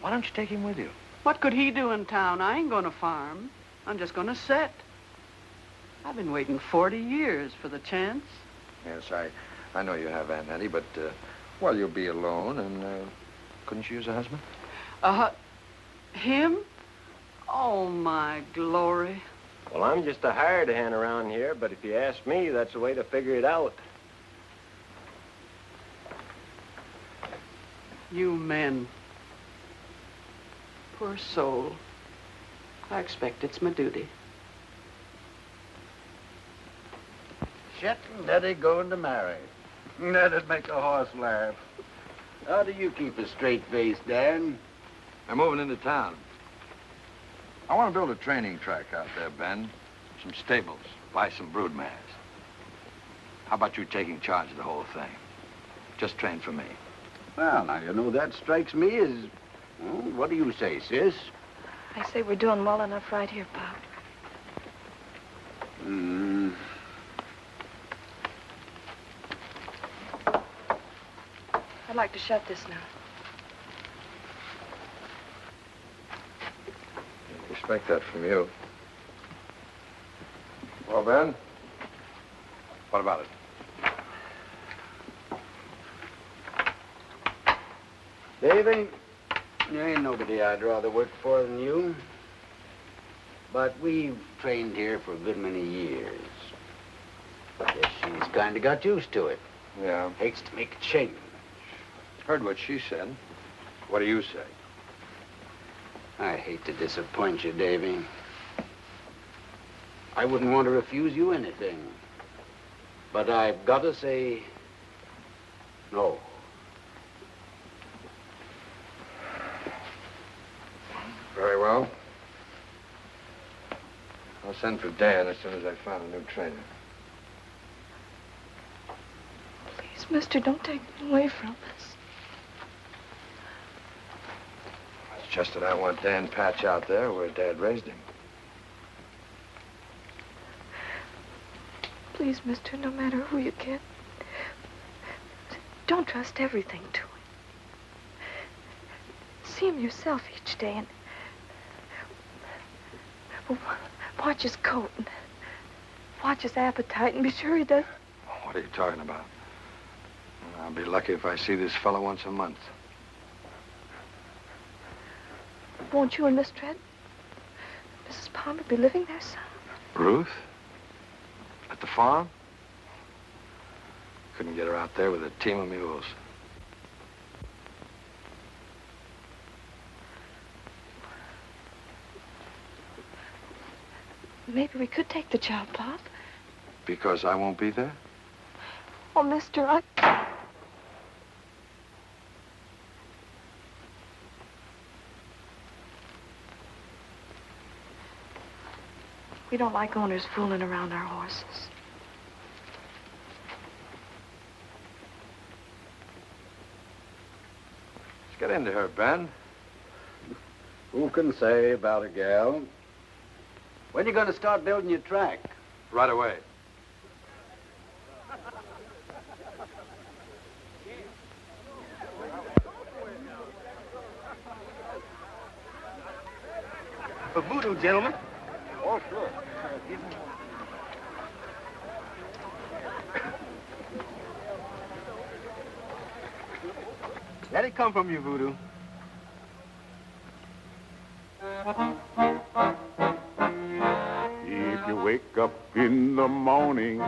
don't you take him with you? What could he do in town? I ain't going to farm. I'm just going to set. I've been waiting 40 years for the chance. Yes, I know you have, Aunt Nettie, but, well, you'll be alone, and, couldn't you use a husband? Him? Oh, my glory. Well, I'm just a hired hand around here, but if you ask me, that's the way to figure it out. You men. Poor soul. I expect it's my duty. Chet and Nettie going to marry. That'd make a horse laugh. How do you keep a straight face, Dan? I'm moving into town. I want to build a training track out there, Ben. Some stables, buy some brood mares. How about you taking charge of the whole thing? Just train for me. Well, now, you know, that strikes me as... Well, what do you say, sis? I say we're doing well enough right here, Pop. I'd like to shut this now. I expect that from you. Well, Ben, what about it? Davy, there ain't nobody I'd rather work for than you. But we've trained here for a good many years. Guess she's kind of got used to it. Yeah. Hates to make a change. Heard what she said. What do you say? I hate to disappoint you, Davy. I wouldn't want to refuse you anything. But I've got to say no. Very well. I'll send for Dan as soon as I find a new trainer. Please, mister, don't take me away from us. It's just that I want Dan Patch out there where Dad raised him. Please, mister, no matter who you get, don't trust everything to him. See him yourself each day and watch his coat and watch his appetite and be sure he does. What are you talking about? I'll be lucky if I see this fellow once a month. Won't you and Miss Tread, Mrs. Palmer, be living there, son? Ruth? At the farm? Couldn't get her out there with a team of mules. Maybe we could take the child, Pop. Because I won't be there? Oh, mister, We don't like owners fooling around our horses. Let's get into her, Ben. Who can say about a gal? When you going to start building your track? Right away. For voodoo, gentlemen. Oh, sure. Let it come from you, voodoo. If you wake up in the morning,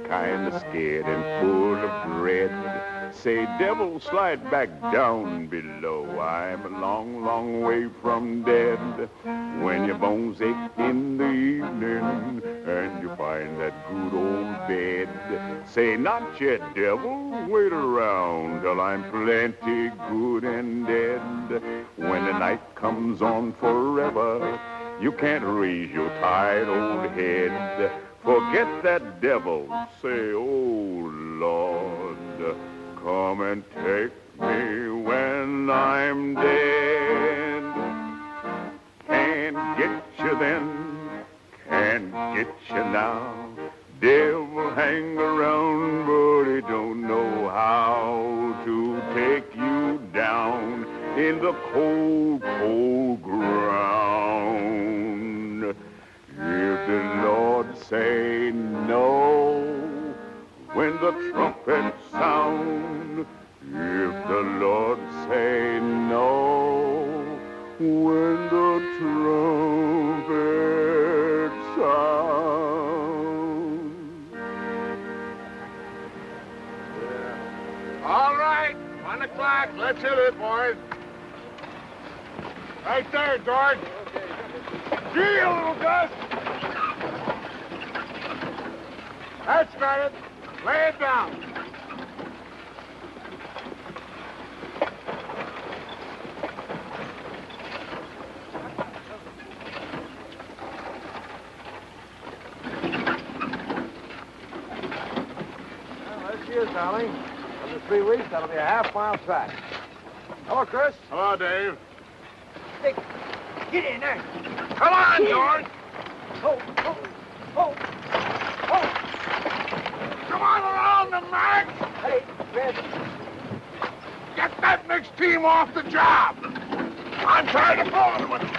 kinda scared and full of dread, say, devil, slide back down below. I'm a long, long way from dead. When your bones ache in the evening and you find that good old bed, say, not yet, devil, wait around till I'm plenty good and dead. When the night comes on forever, you can't raise your tired old head. Forget that devil, say, oh, Lord, come and take me when I'm dead. you then, can't get you now. Devil hang around, but he don't know how to take you down in the cold, cold ground. If the Lord say no, when the trumpet sound, if the Lord say no, when the trumpet sound. All right, 1 o'clock. Let's hit it, boys. Right there, George. Gee, you little Gus. That's got it. Lay it down. Well, cheers, darling. Under 3 weeks, that'll be a half-mile track. Hello, Chris. Hello, Dave. Hey, get in there. Come on, George. Oh. Come on around the mark. Hey, Red. Get that mixed team off the job. I'm tired of fooling with them.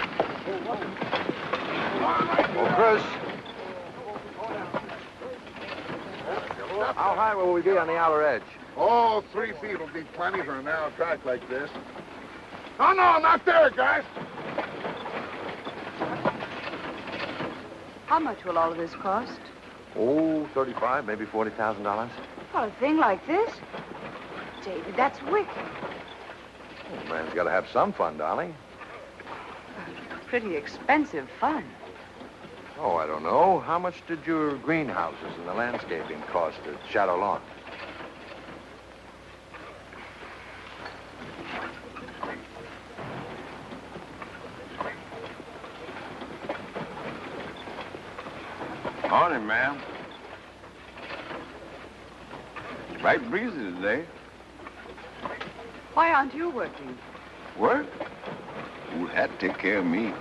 Well, Chris. How high will we be on the outer edge? Oh, 3 feet will be plenty for a narrow track like this. Oh, no, not there, guys. How much will all of this cost? Oh, $35,000, maybe $40,000. For a thing like this? David, that's wicked. Oh, man's got to have some fun, darling. Pretty expensive fun. Oh, I don't know. How much did your greenhouses and the landscaping cost at Shadow Lawn? Morning, ma'am. Right breezy today. Why aren't you working? Work? Who had to take care of me?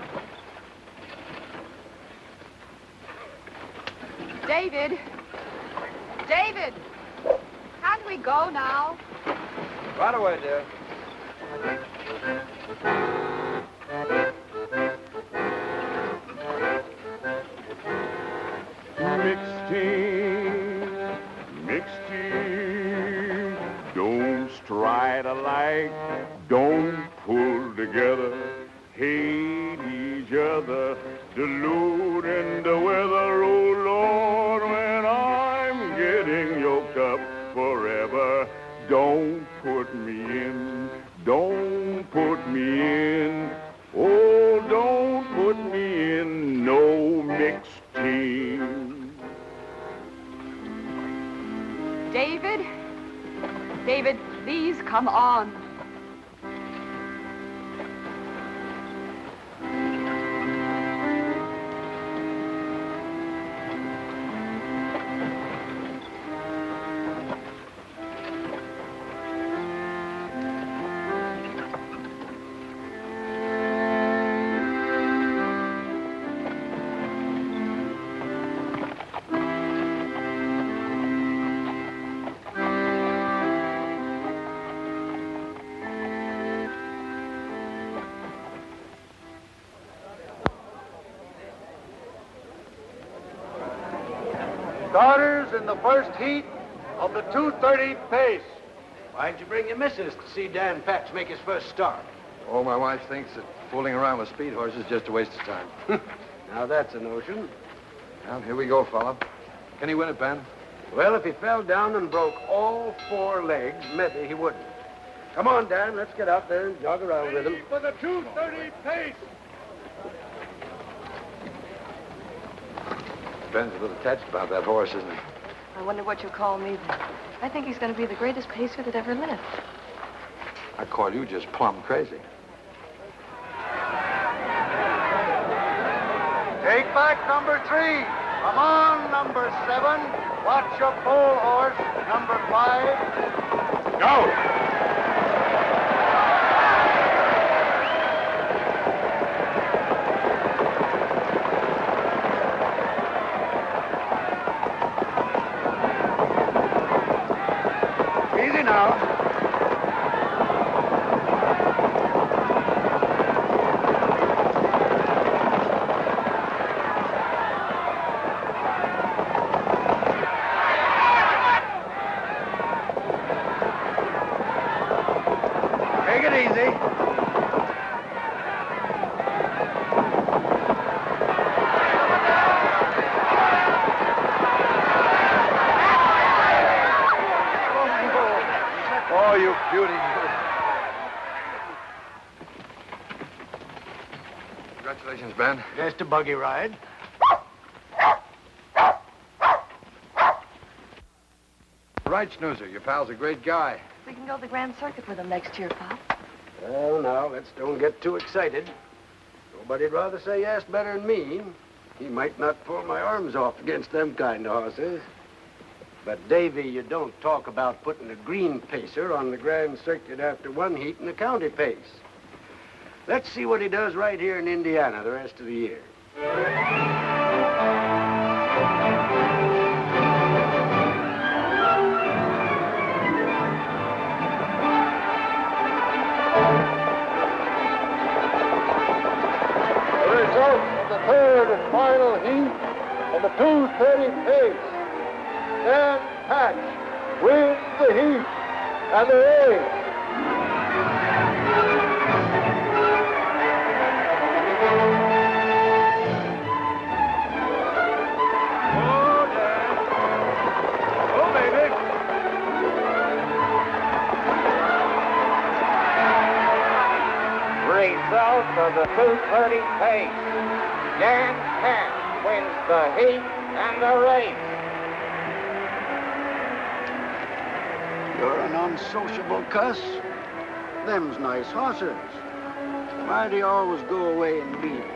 David! David! Can't we go now? Right away, dear. Mixed team, don't stride alike, don't pull together, hate each other, diluting the weather, oh Lord, when I'm getting yoked up forever, don't put me in, don't put me in, oh, don't put me in no mixed team. David? David, please come on. Starters in the first heat of the 2:30 pace. Why'd you bring your missus to see Dan Patch make his first start? Oh, my wife thinks that fooling around with speed horses is just a waste of time. Now that's a notion. Well, here we go, fella. Can he win it, Ben? Well, if he fell down and broke all 4 legs, maybe he wouldn't. Come on, Dan, let's get out there and jog around with him. For the 2:30 pace. Ben's a little touched about that horse, isn't he? I wonder what you call me then. I think he's going to be the greatest pacer that ever lived. I call you just plumb crazy. Take back number 3. Come on, number 7. Watch your pole horse, number 5. Go! now. Take it easy. Oh, you beauty. Congratulations, Ben. Just a buggy ride. Right, Snoozer. Your pal's a great guy. We can go to the Grand Circuit with him next year, Pop. Well, now, let's don't get too excited. Nobody'd rather say yes better than me. He might not pull my arms off against them kind of horses. But, Davy, you don't talk about putting a green pacer on the Grand Circuit after one heat in the county pace. Let's see what he does right here in Indiana the rest of the year. The result of the third and final heat and the 2:30 pace. Dan Patch wins the heat and the race. Oh, Dan. Oh, baby. Result of the 2:30 pace. Dan Patch wins the heat and the race. You're an unsociable cuss. Them's nice horses. Why do you always go away and leave 'em?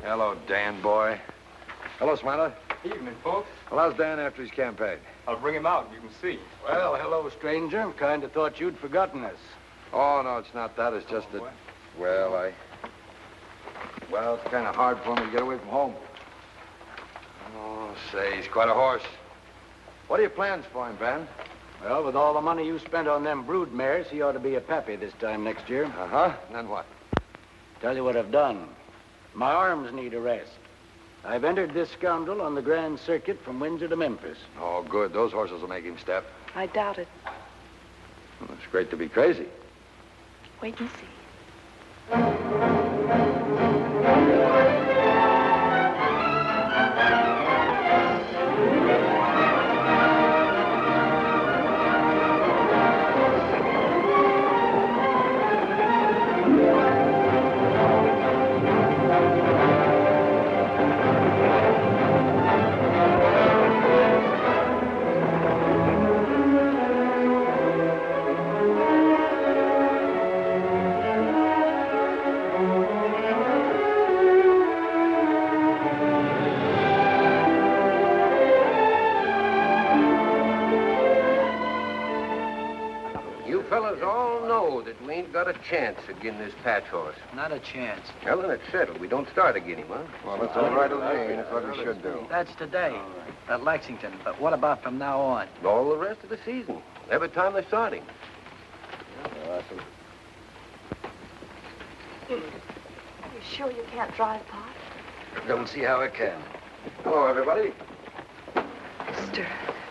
Hello, Dan boy. Hello, Smiler. Evening, folks. Well, how's Dan after his campaign? I'll bring him out. You can see. Well, hello, stranger. Kind of thought you'd forgotten us. Oh, no, it's not that. It's just that, well, Well, it's kind of hard for me to get away from home. Oh, say, he's quite a horse. What are your plans for him, Ben? Well, with all the money you spent on them brood mares, he ought to be a pappy this time next year. Uh-huh. And then what? Tell you what I've done. My arms need a rest. I've entered this scoundrel on the Grand Circuit from Windsor to Memphis. Oh, good. Those horses will make him step. I doubt it. Well, it's great to be crazy. Wait and see. Fellas all know that we ain't got a chance again this Patch horse. Not a chance. Well, then it's settled. We don't start again him, huh? Well, that's all right with me. That's what we should do. That's today at Lexington. But what about from now on? All the rest of the season. Every time they start him. Awesome. You sure you can't drive, Pop? Don't see how I can. Hello, everybody. Mister,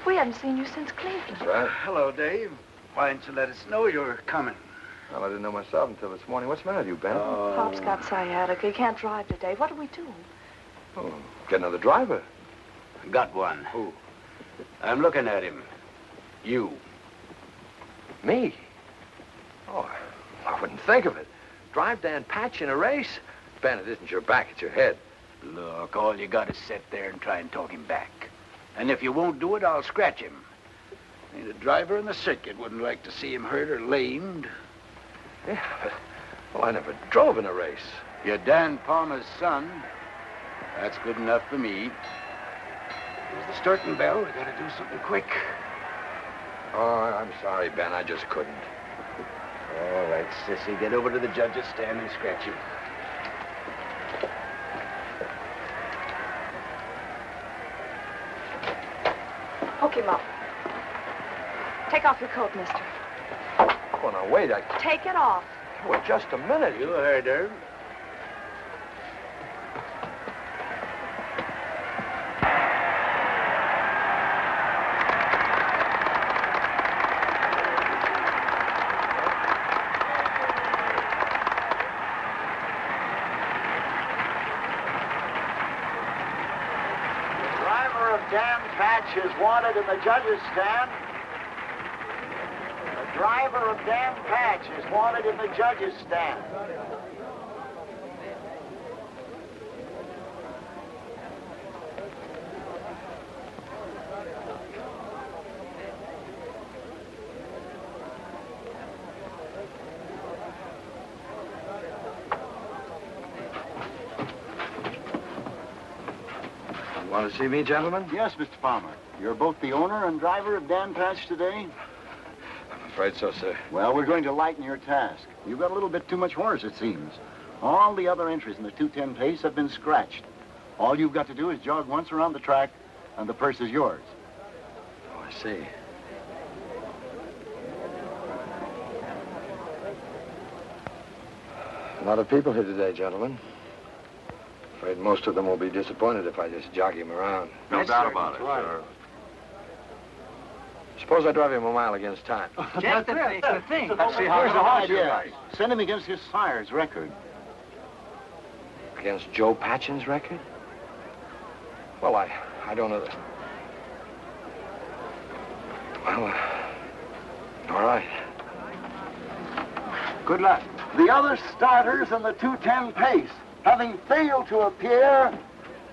we haven't seen you since Cleveland. That's right. Hello, Dave. Why didn't you let us know you were coming? Well, I didn't know myself until this morning. What's the matter with you, Ben? Pop's got sciatica. He can't drive today. What do we do? Oh, get another driver. Got one. Who? I'm looking at him. You. Me? Oh, I wouldn't think of it. Drive Dan Patch in a race? Ben, it isn't your back, it's your head. Look, all you got is sit there and try and talk him back. And if you won't do it, I'll scratch him. Ain't a driver in the circuit wouldn't like to see him hurt or lamed. Yeah, but, well, I never drove in a race. You're Dan Palmer's son. That's good enough for me. There's the starting bell. We gotta do something quick. Oh, I'm sorry, Ben. I just couldn't. All right, Sissy, get over to the judge's stand and scratch him. Hook him up. Take off your coat, mister. Oh, now, wait. Take it off. Wait, just a minute. You heard her. Is wanted in the judge's stand. The driver of Dan Patch is wanted in the judge's stand. You want to see me, gentlemen? Yes, Mr. Palmer. You're both the owner and driver of Dan Patch today? I'm afraid so, sir. Well, we're going to lighten your task. You've got a little bit too much horse, it seems. All the other entries in the 210 pace have been scratched. All you've got to do is jog once around the track, and the purse is yours. Oh, I see. A lot of people here today, gentlemen. Afraid most of them will be disappointed if I just jog him around. No doubt about it, sir. Suppose I drive him a mile against time. That's the thing. See, here's the idea. Send him against his sire's record. Against Joe Patchen's record? Well, I don't know that. Well, all right. Good luck. The other starters in the 210 pace, having failed to appear,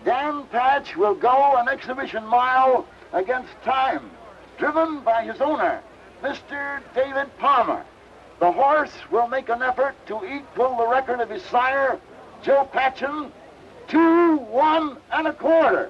Dan Patch will go an exhibition mile against time, driven by his owner, Mr. David Palmer. The horse will make an effort to equal the record of his sire, Joe Patchen, 2, 1 1/4.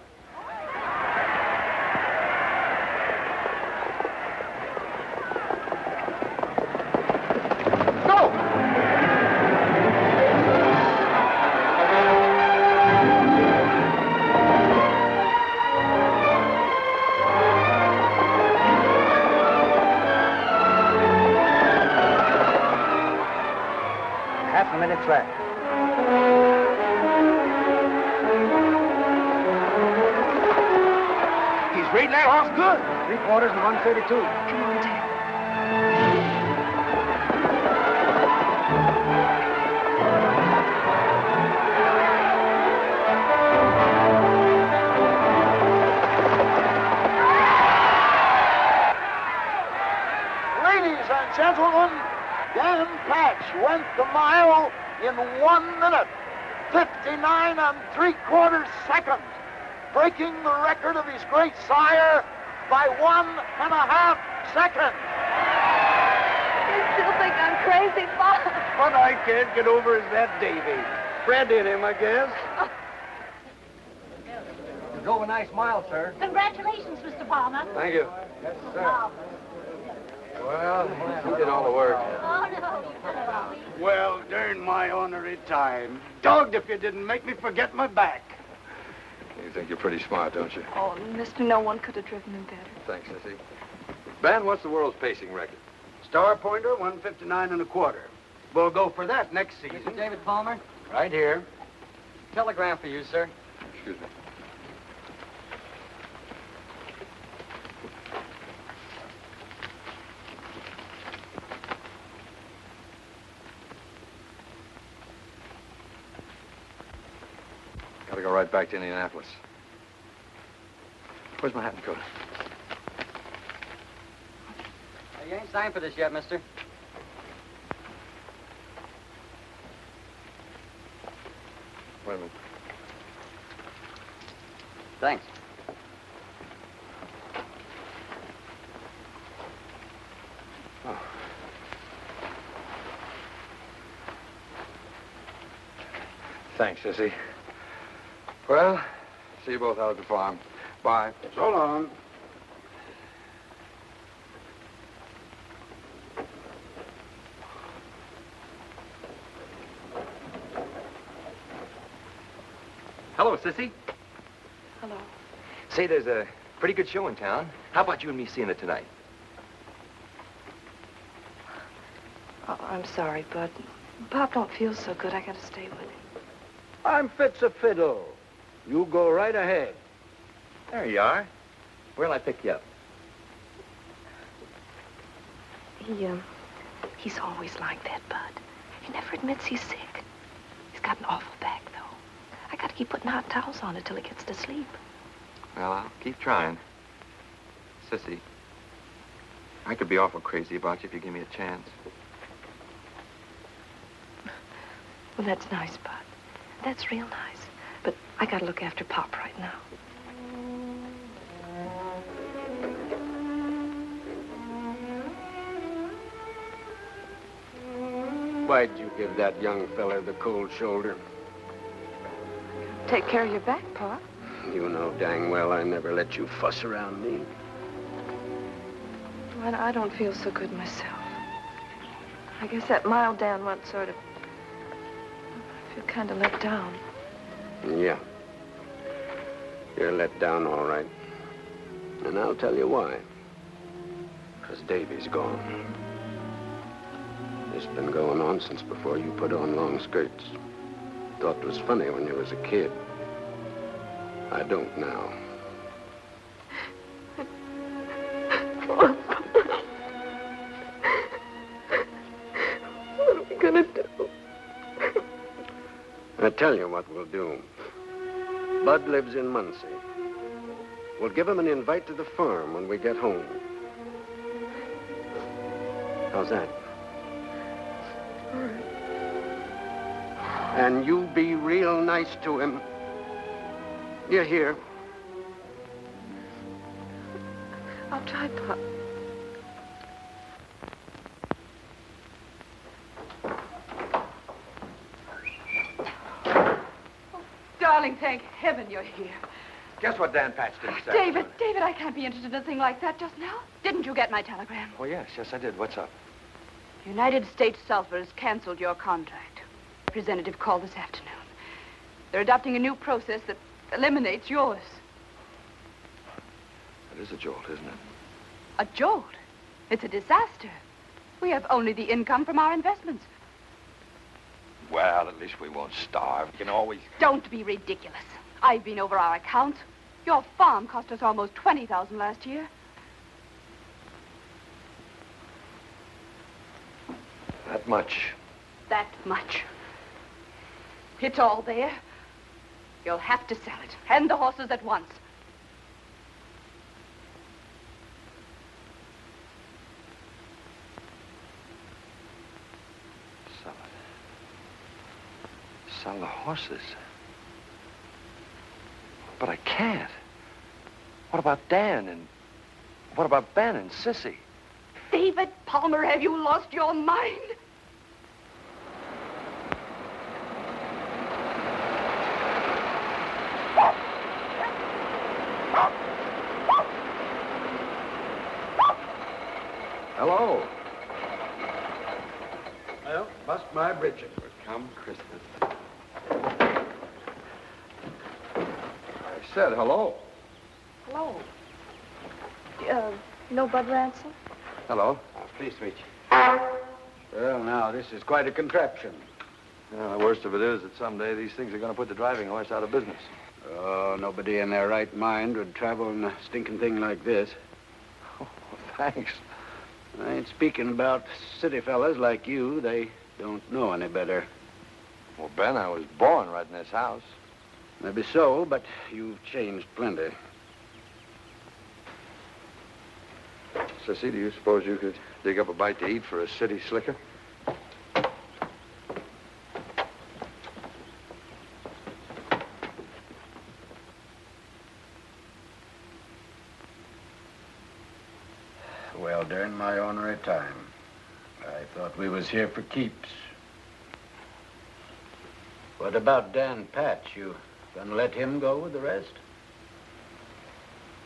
Half a minute's left. He's rating that horse good. 3/4 and 132. Come on, Ted. Ladies and gentlemen, Dan Patch went the mile in 1 minute, 59 3/4 seconds, breaking the record of his great sire by 1.5 seconds. You still think I'm crazy, Bob? What I can't get over is that Davy. Fred in him, I guess. You drove a nice mile, sir. Congratulations, Mr. Palmer. Thank you. Yes, sir. Well, you did all the work. Oh, no. Well, darn my honorary time. Dogged if you didn't make me forget my back. You think you're pretty smart, don't you? Oh, mister, no one could have driven him better. Thanks, Sissy. Ben, what's the world's pacing record? Star Pointer, 159 1/4. We'll go for that next season. Mr. David Palmer? Right here. Telegram for you, sir. Excuse me. Gotta go right back to Indianapolis. Where's my hat and coat? You ain't signed for this yet, mister. Wait a minute. Thanks. Oh. Thanks, Sissy. Well, see you both out at the farm. Bye. So long. Hello, Cissy. Hello. Say, there's a pretty good show in town. How about you and me seeing it tonight? Oh, I'm sorry, Bud. Pop don't feel so good. I gotta stay with him. I'm fit's a fiddle. You go right ahead. There you are. Where'll I pick you up? He's always like that, Bud. He never admits he's sick. He's got an awful back, though. I gotta keep putting hot towels on it till he gets to sleep. Well, I'll keep trying. Cissy, I could be awful crazy about you if you give me a chance. Well, that's nice, Bud. That's real nice. But I gotta look after Pop right now. Why'd you give that young fella the cold shoulder? Take care of your back, Pop. You know dang well I never let you fuss around me. Well, I don't feel so good myself. I guess that mild down went sort of... I feel kind of let down. Yeah. You're let down, all right. And I'll tell you why. Because Davy's gone. It's been going on since before you put on long skirts. Thought it was funny when you was a kid. I don't now. What are we gonna do? I tell you what we'll do. Bud lives in Muncie. We'll give him an invite to the farm when we get home. How's that? All right. And you be real nice to him. You hear? I'll try, Pop. Darling, thank heaven you're here. Guess what Dan Patch did this David, afternoon? David, I can't be interested in a thing like that just now. Didn't you get my telegram? Oh, yes, I did. What's up? United States Sulphur has canceled your contract. Representative called this afternoon. They're adopting a new process that eliminates yours. That is a jolt, isn't it? A jolt? It's a disaster. We have only the income from our investments. Well, at least we won't starve. You can always... Don't be ridiculous. I've been over our accounts. Your farm cost us almost $20,000 last year. That much. That much. It's all there. You'll have to sell it. And the horses at once. Sell it. Sell the horses. But I can't. What about Dan and... What about Ben and Cissy? David Palmer, have you lost your mind? Hello. Well, bust my britches. Come Christmas. I said hello. Hello. You know Bud Ransom? Hello. Please meet you. Well, now, this is quite a contraption. Yeah, the worst of it is that someday these things are going to put the driving horse out of business. Oh, nobody in their right mind would travel in a stinking thing like this. Oh, thanks. I ain't speaking about city fellas like you. They don't know any better. Well, Ben, I was born right in this house. Maybe so, but you've changed plenty. Cissy, do you suppose you could dig up a bite to eat for a city slicker? Well, during my ornery time, I thought we was here for keeps. What about Dan Patch? You Gonna let him go with the rest?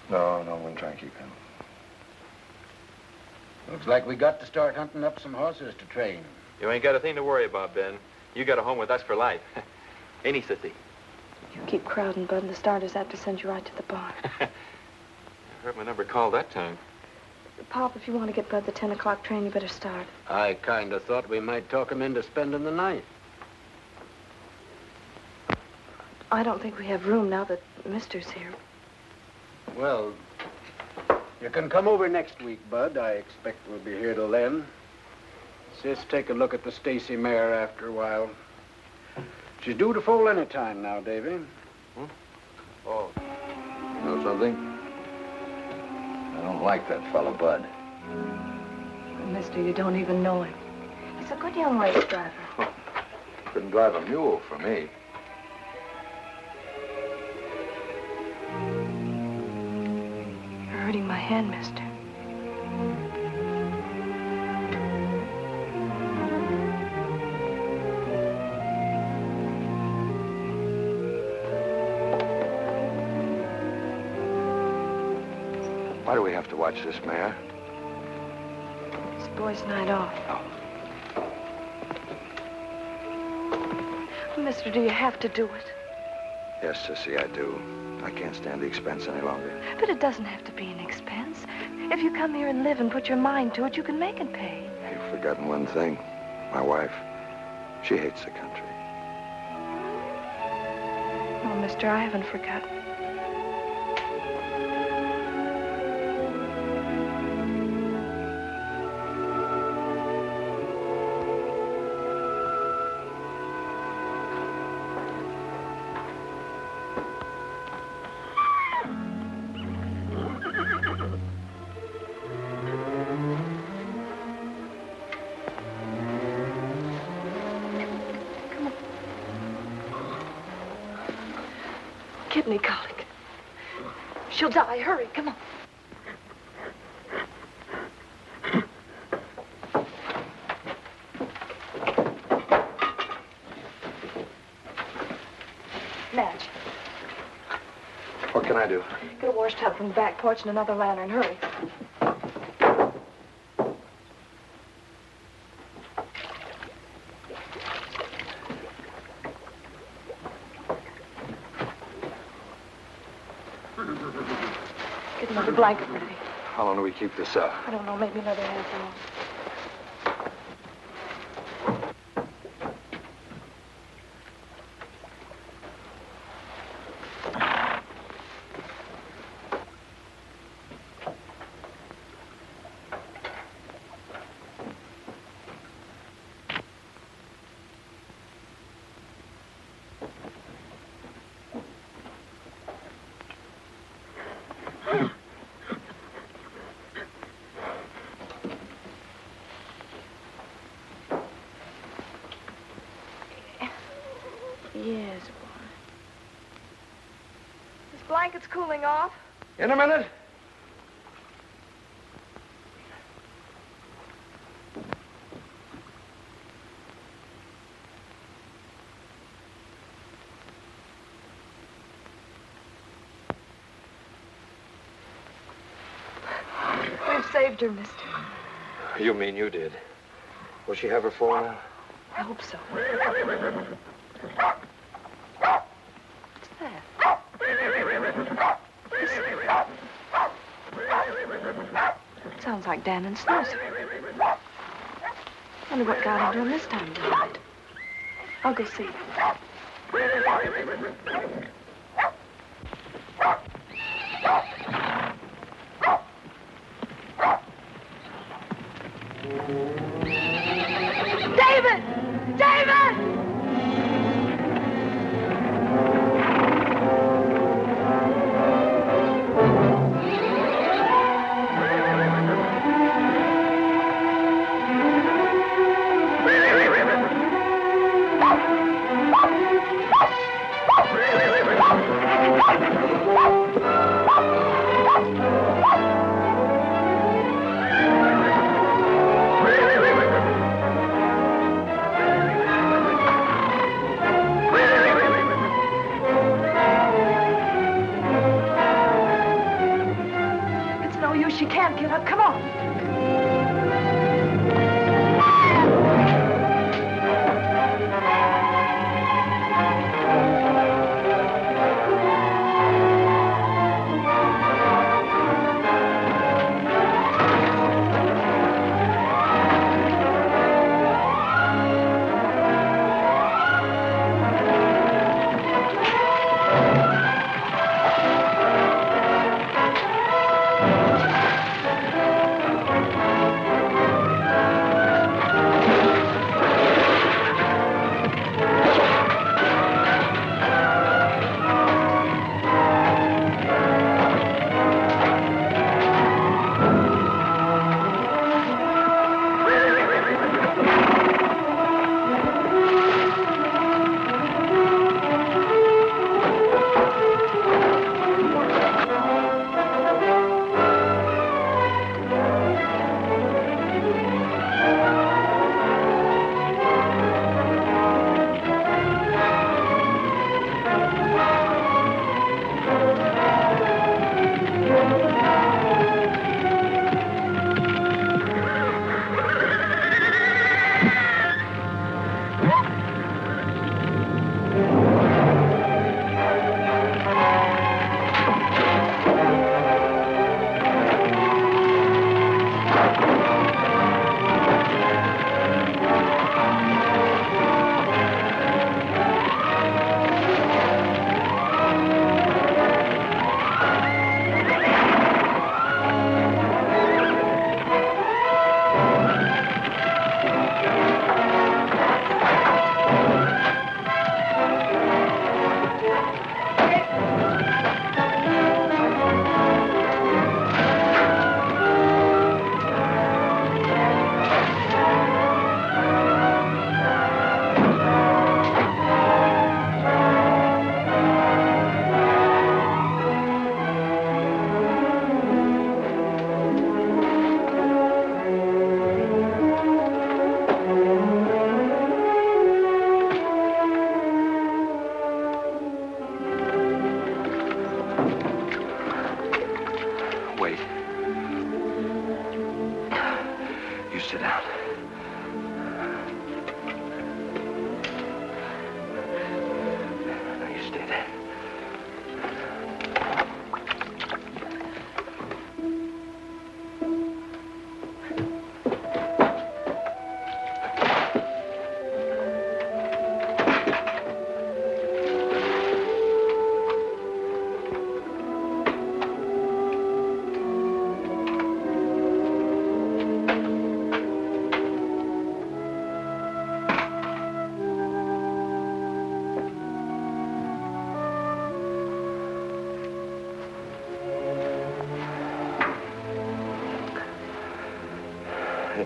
No, we're gonna try and keep him. Looks like we got to start hunting up some horses to train. You ain't got a thing to worry about, Ben. You got a home with us for life. Ain't he, Sissy? You keep crowding, Bud, and the starters have to send you right to the barn. I heard my number called that time. Pop, if you want to get Bud the 10 o'clock train, you better start. I kind of thought we might talk him into spending the night. I don't think we have room now that Mister's here. Well, you can come over next week, Bud. I expect we'll be here till then. Sis, take a look at the Stacy mare after a while. She's due to foal any time now, Davy. Oh. Know something? I don't like that fellow, Bud. Mister, you don't even know him. He's a good young race driver. Couldn't drive a mule for me. You're hurting my hand, Mister. Why do we have to watch this mare? It's boys' night off. Mister, do you have to do it? Yes, Sissy, I do. I can't stand the expense any longer. But it doesn't have to be an expense. If you come here and live and put your mind to it, you can make it pay. You've forgotten one thing. My wife, she hates the country. No, mister, I haven't forgotten. Kidney colic. She'll die. Hurry, come on. Madge, What can I do? get a wash tub from the back porch and another lantern. Hurry. Get another blanket ready. How long do we keep this up? I don't know, maybe another half hour. Yes, boy. This blanket's cooling off. In a minute. We've saved her, mister. You mean you did? Will she have her fall now? I hope so. What's that? It sounds like Dan and Snoozer. Wonder what got into him this time of night. I'll go see. David! David!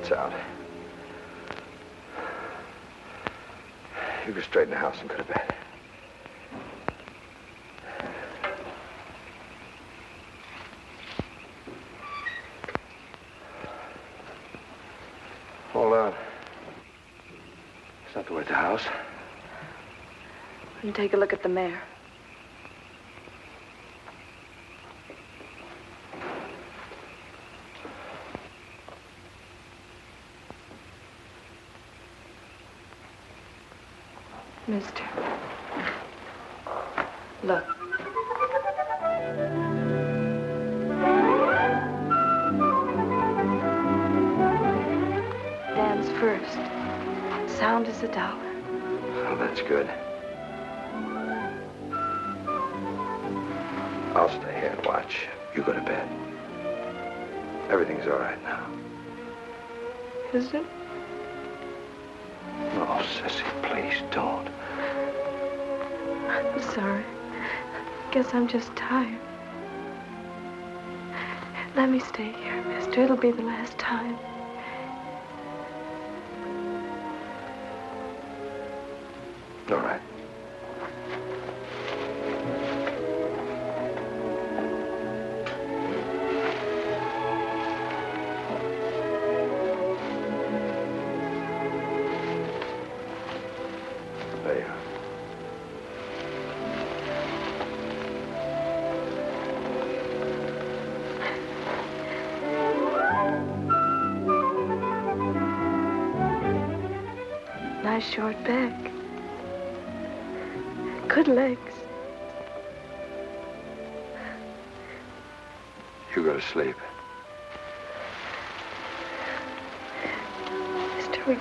It's out. You go straight in the house and go to bed. Hold on. It's not the way at the house. And take a look at the mare. Mister. Look. Dan's first. Sound as a dollar. Oh, that's good. I'll stay here and watch. You go to bed. Everything's all right now. Is it? No, Cissy, please don't. I'm sorry. Guess I'm just tired. Let me stay here, mister. It'll be the last time. All right. There you are. Nice short back. Good legs. You go to sleep. Mister, we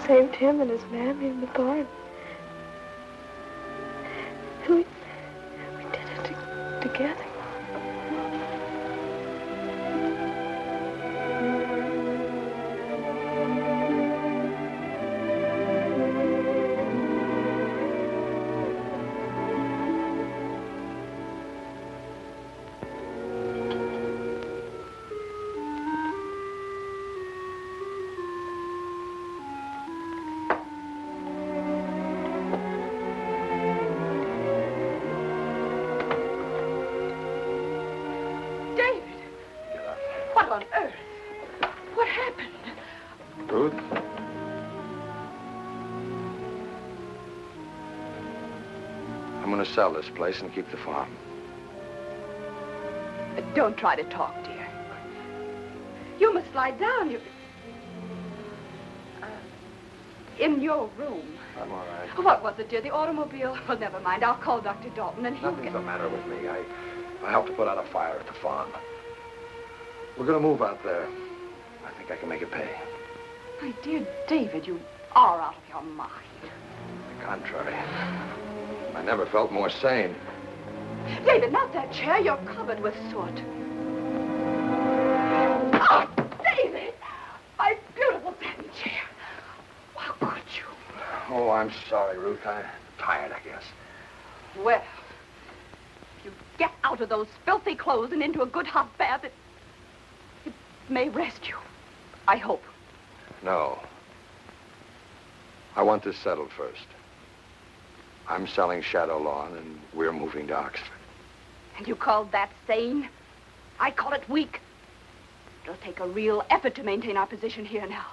saved him and his mammy in the barn. And we did it together. What on earth? What happened? Ruth? I'm going to sell this place and keep the farm. Don't try to talk, dear. You must lie down. In your room. I'm all right. What was it, dear? The automobile? Well, never mind. I'll call Dr. Dalton and he'll Nothing's get... the matter with me. I helped to put out a fire at the farm. We're going to move out there. I think I can make it pay. My dear David, you are out of your mind. The contrary. I never felt more sane. David, not that chair. You're covered with soot. Oh, David! My beautiful satin chair. How could you? Oh, I'm sorry, Ruth. I'm tired, I guess. Well, if you get out of those filthy clothes and into a good hot bath, it may rest you. I hope. No. I want this settled first. I'm selling Shadow Lawn, and we're moving to Oxford. And you call that sane? I call it weak. It'll take a real effort to maintain our position here now.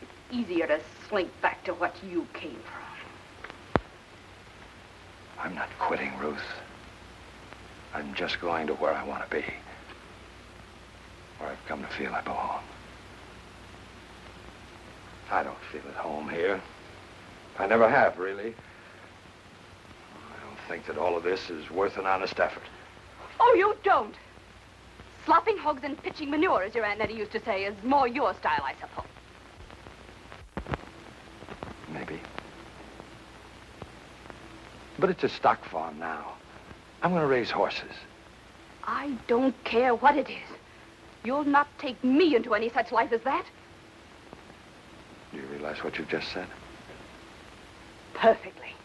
It's easier to slink back to what you came from. I'm not quitting, Ruth. I'm just going to where I want to be. Where I've come to feel I belong. I don't feel at home here. I never have, really. I don't think that all of this is worth an honest effort. Oh, you don't? Slopping hogs and pitching manure, as your Aunt Nettie used to say, is more your style, I suppose. Maybe. But it's a stock farm now. I'm going to raise horses. I don't care what it is. You'll not take me into any such life as that. Do you realize what you've just said? Perfectly.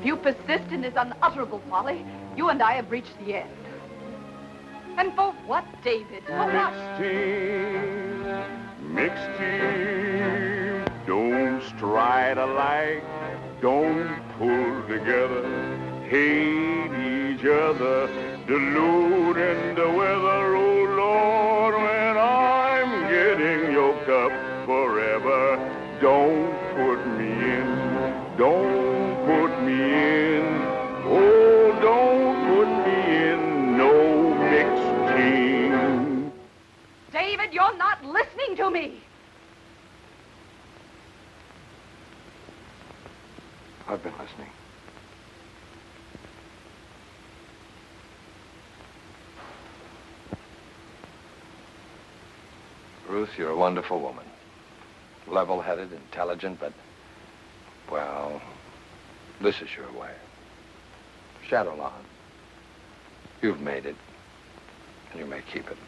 you persist in this unutterable folly, you and I have reached the end. And for what, David? For what? Mixed team, don't stride alike, don't pull together, hate each other, deluding the weather, oh Lord, when I'm getting yoked up forever, don't put me in, don't put me in, oh, don't put me in no mixed team. David, you're not listening to me. I've been listening. Ruth, you're a wonderful woman. Level-headed, intelligent, but, well, this is your way. Shadowlawn. You've made it, and you may keep it.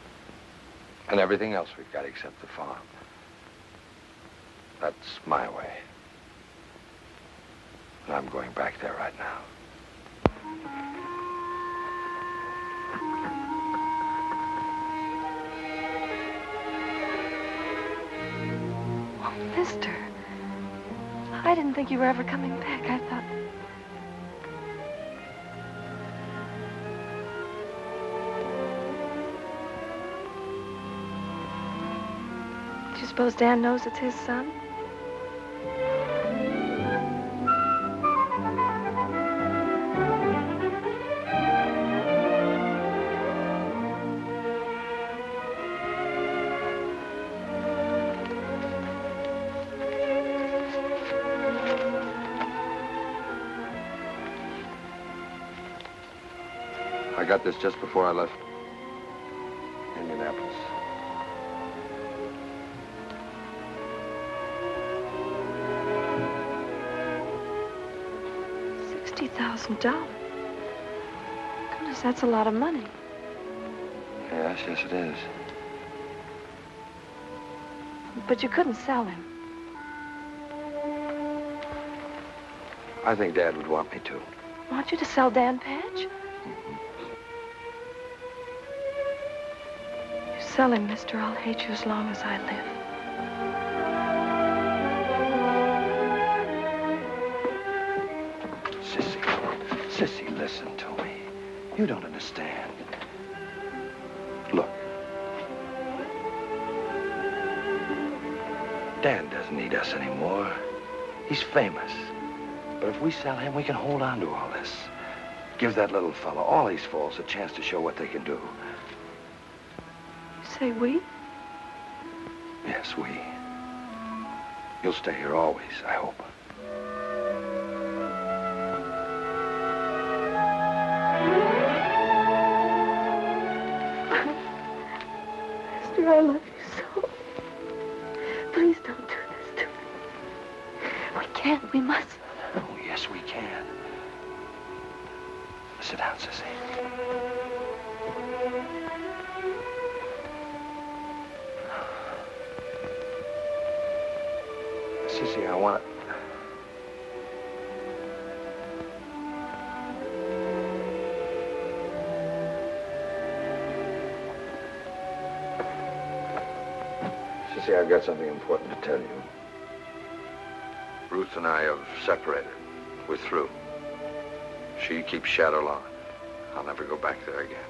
And everything else we've got except the farm. That's my way. And I'm going back there right now. Oh, mister. I didn't think you were ever coming back. I thought... Do you suppose Dan knows it's his son? I got this just before I left Indianapolis. $60,000. Goodness, that's a lot of money. Yes, yes, it is. But you couldn't sell him. I think Dad would want me to. Want you to sell Dan Patch? You sell him, mister, I'll hate you as long as I live. Cissy, listen to me. You don't understand. Look. Dan doesn't need us anymore. He's famous. But if we sell him, we can hold on to all this. Give that little fellow, all these fools, a chance to show what they can do. You say we? Yes, we. You'll stay here always, I hope. Mister, I love you so. Please don't do this to me. We can't. We must. Oh, yes, we can. Sit down, Cissy. Cissy, I want... Cissy, I've got something important to tell you. Ruth and I have separated. We're through. She keeps Shadowlawn. I'll never go back there again.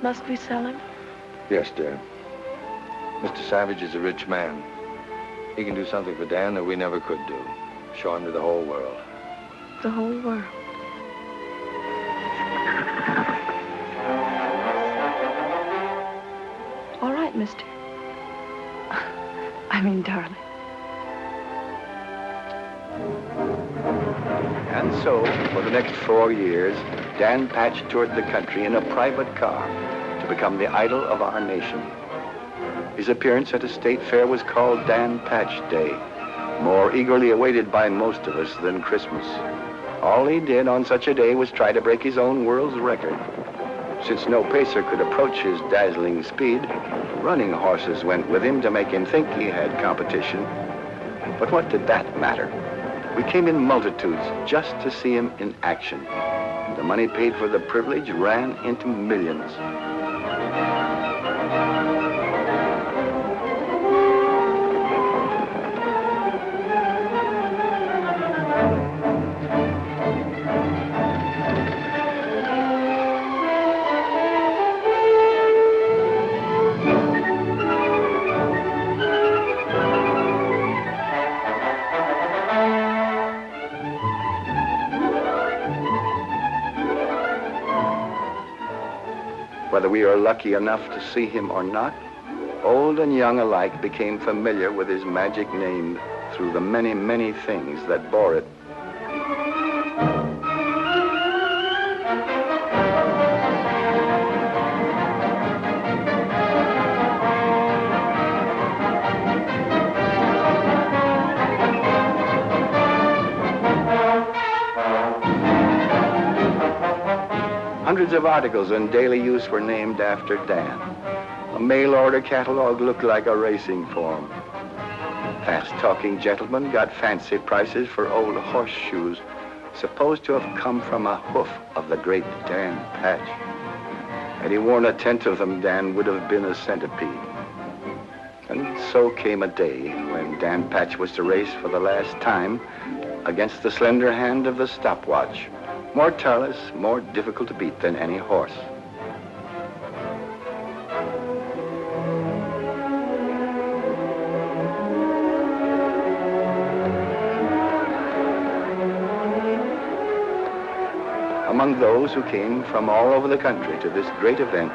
Must we sell him? Yes, dear. Mr. Savage is a rich man. He can do something for Dan that we never could do. Show him to the whole world. The whole world. All right, mister. I mean, darling. And so, for the next 4 years, Dan Patch toured the country in a private car to become the idol of our nation. His appearance at a state fair was called Dan Patch Day, more eagerly awaited by most of us than Christmas. All he did on such a day was try to break his own world's record. Since no pacer could approach his dazzling speed, running horses went with him to make him think he had competition. But what did that matter? We came in multitudes just to see him in action. The money paid for the privilege ran into millions. Whether we are lucky enough to see him or not, old and young alike became familiar with his magic name through the many, many things that bore it. Hundreds of articles in daily use were named after Dan. A mail-order catalog looked like a racing form. Fast-talking gentlemen got fancy prices for old horseshoes, supposed to have come from a hoof of the great Dan Patch. Had he worn a tenth of them, Dan would have been a centipede. And so came a day when Dan Patch was to race for the last time against the slender hand of the stopwatch. More tireless, more difficult to beat than any horse. Among those who came from all over the country to this great event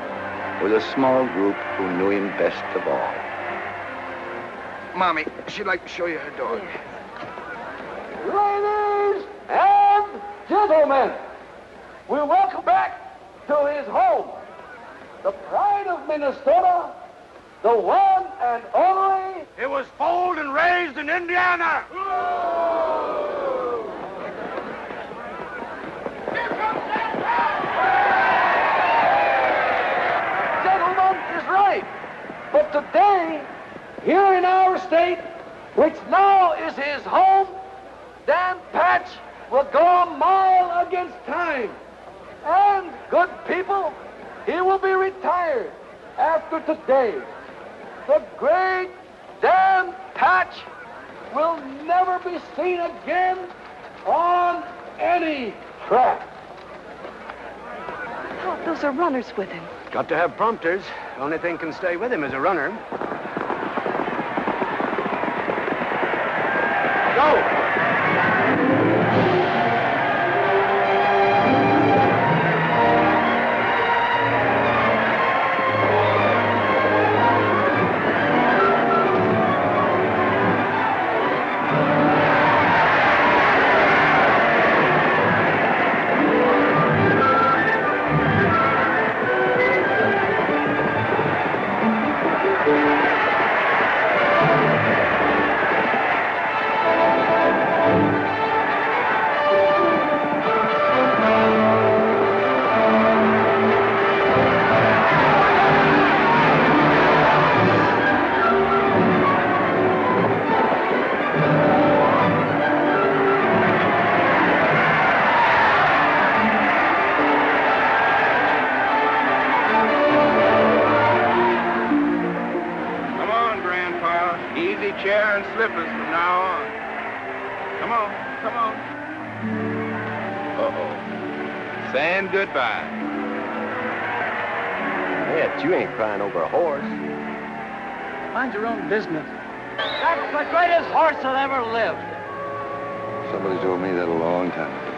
was a small group who knew him best of all. Mommy, she'd like to show you her dog. Ladies and gentlemen, we welcome back to his home, the pride of Minnesota, the one and only. It was foaled and raised in Indiana. Gentleman is right. But today, here in our state, which now is his home, Dan Patch will go a mile against time. And, good people, he will be retired after today. The great Dan Patch will never be seen again on any track. Oh, those are runners with him. Got to have prompters. Only thing can stay with him is a runner. Go! chair and slippers from now on. Come on, come on. Uh-oh. Saying goodbye. Yeah, you ain't crying over a horse. Mind your own business. That's the greatest horse that ever lived. Somebody told me that a long time ago.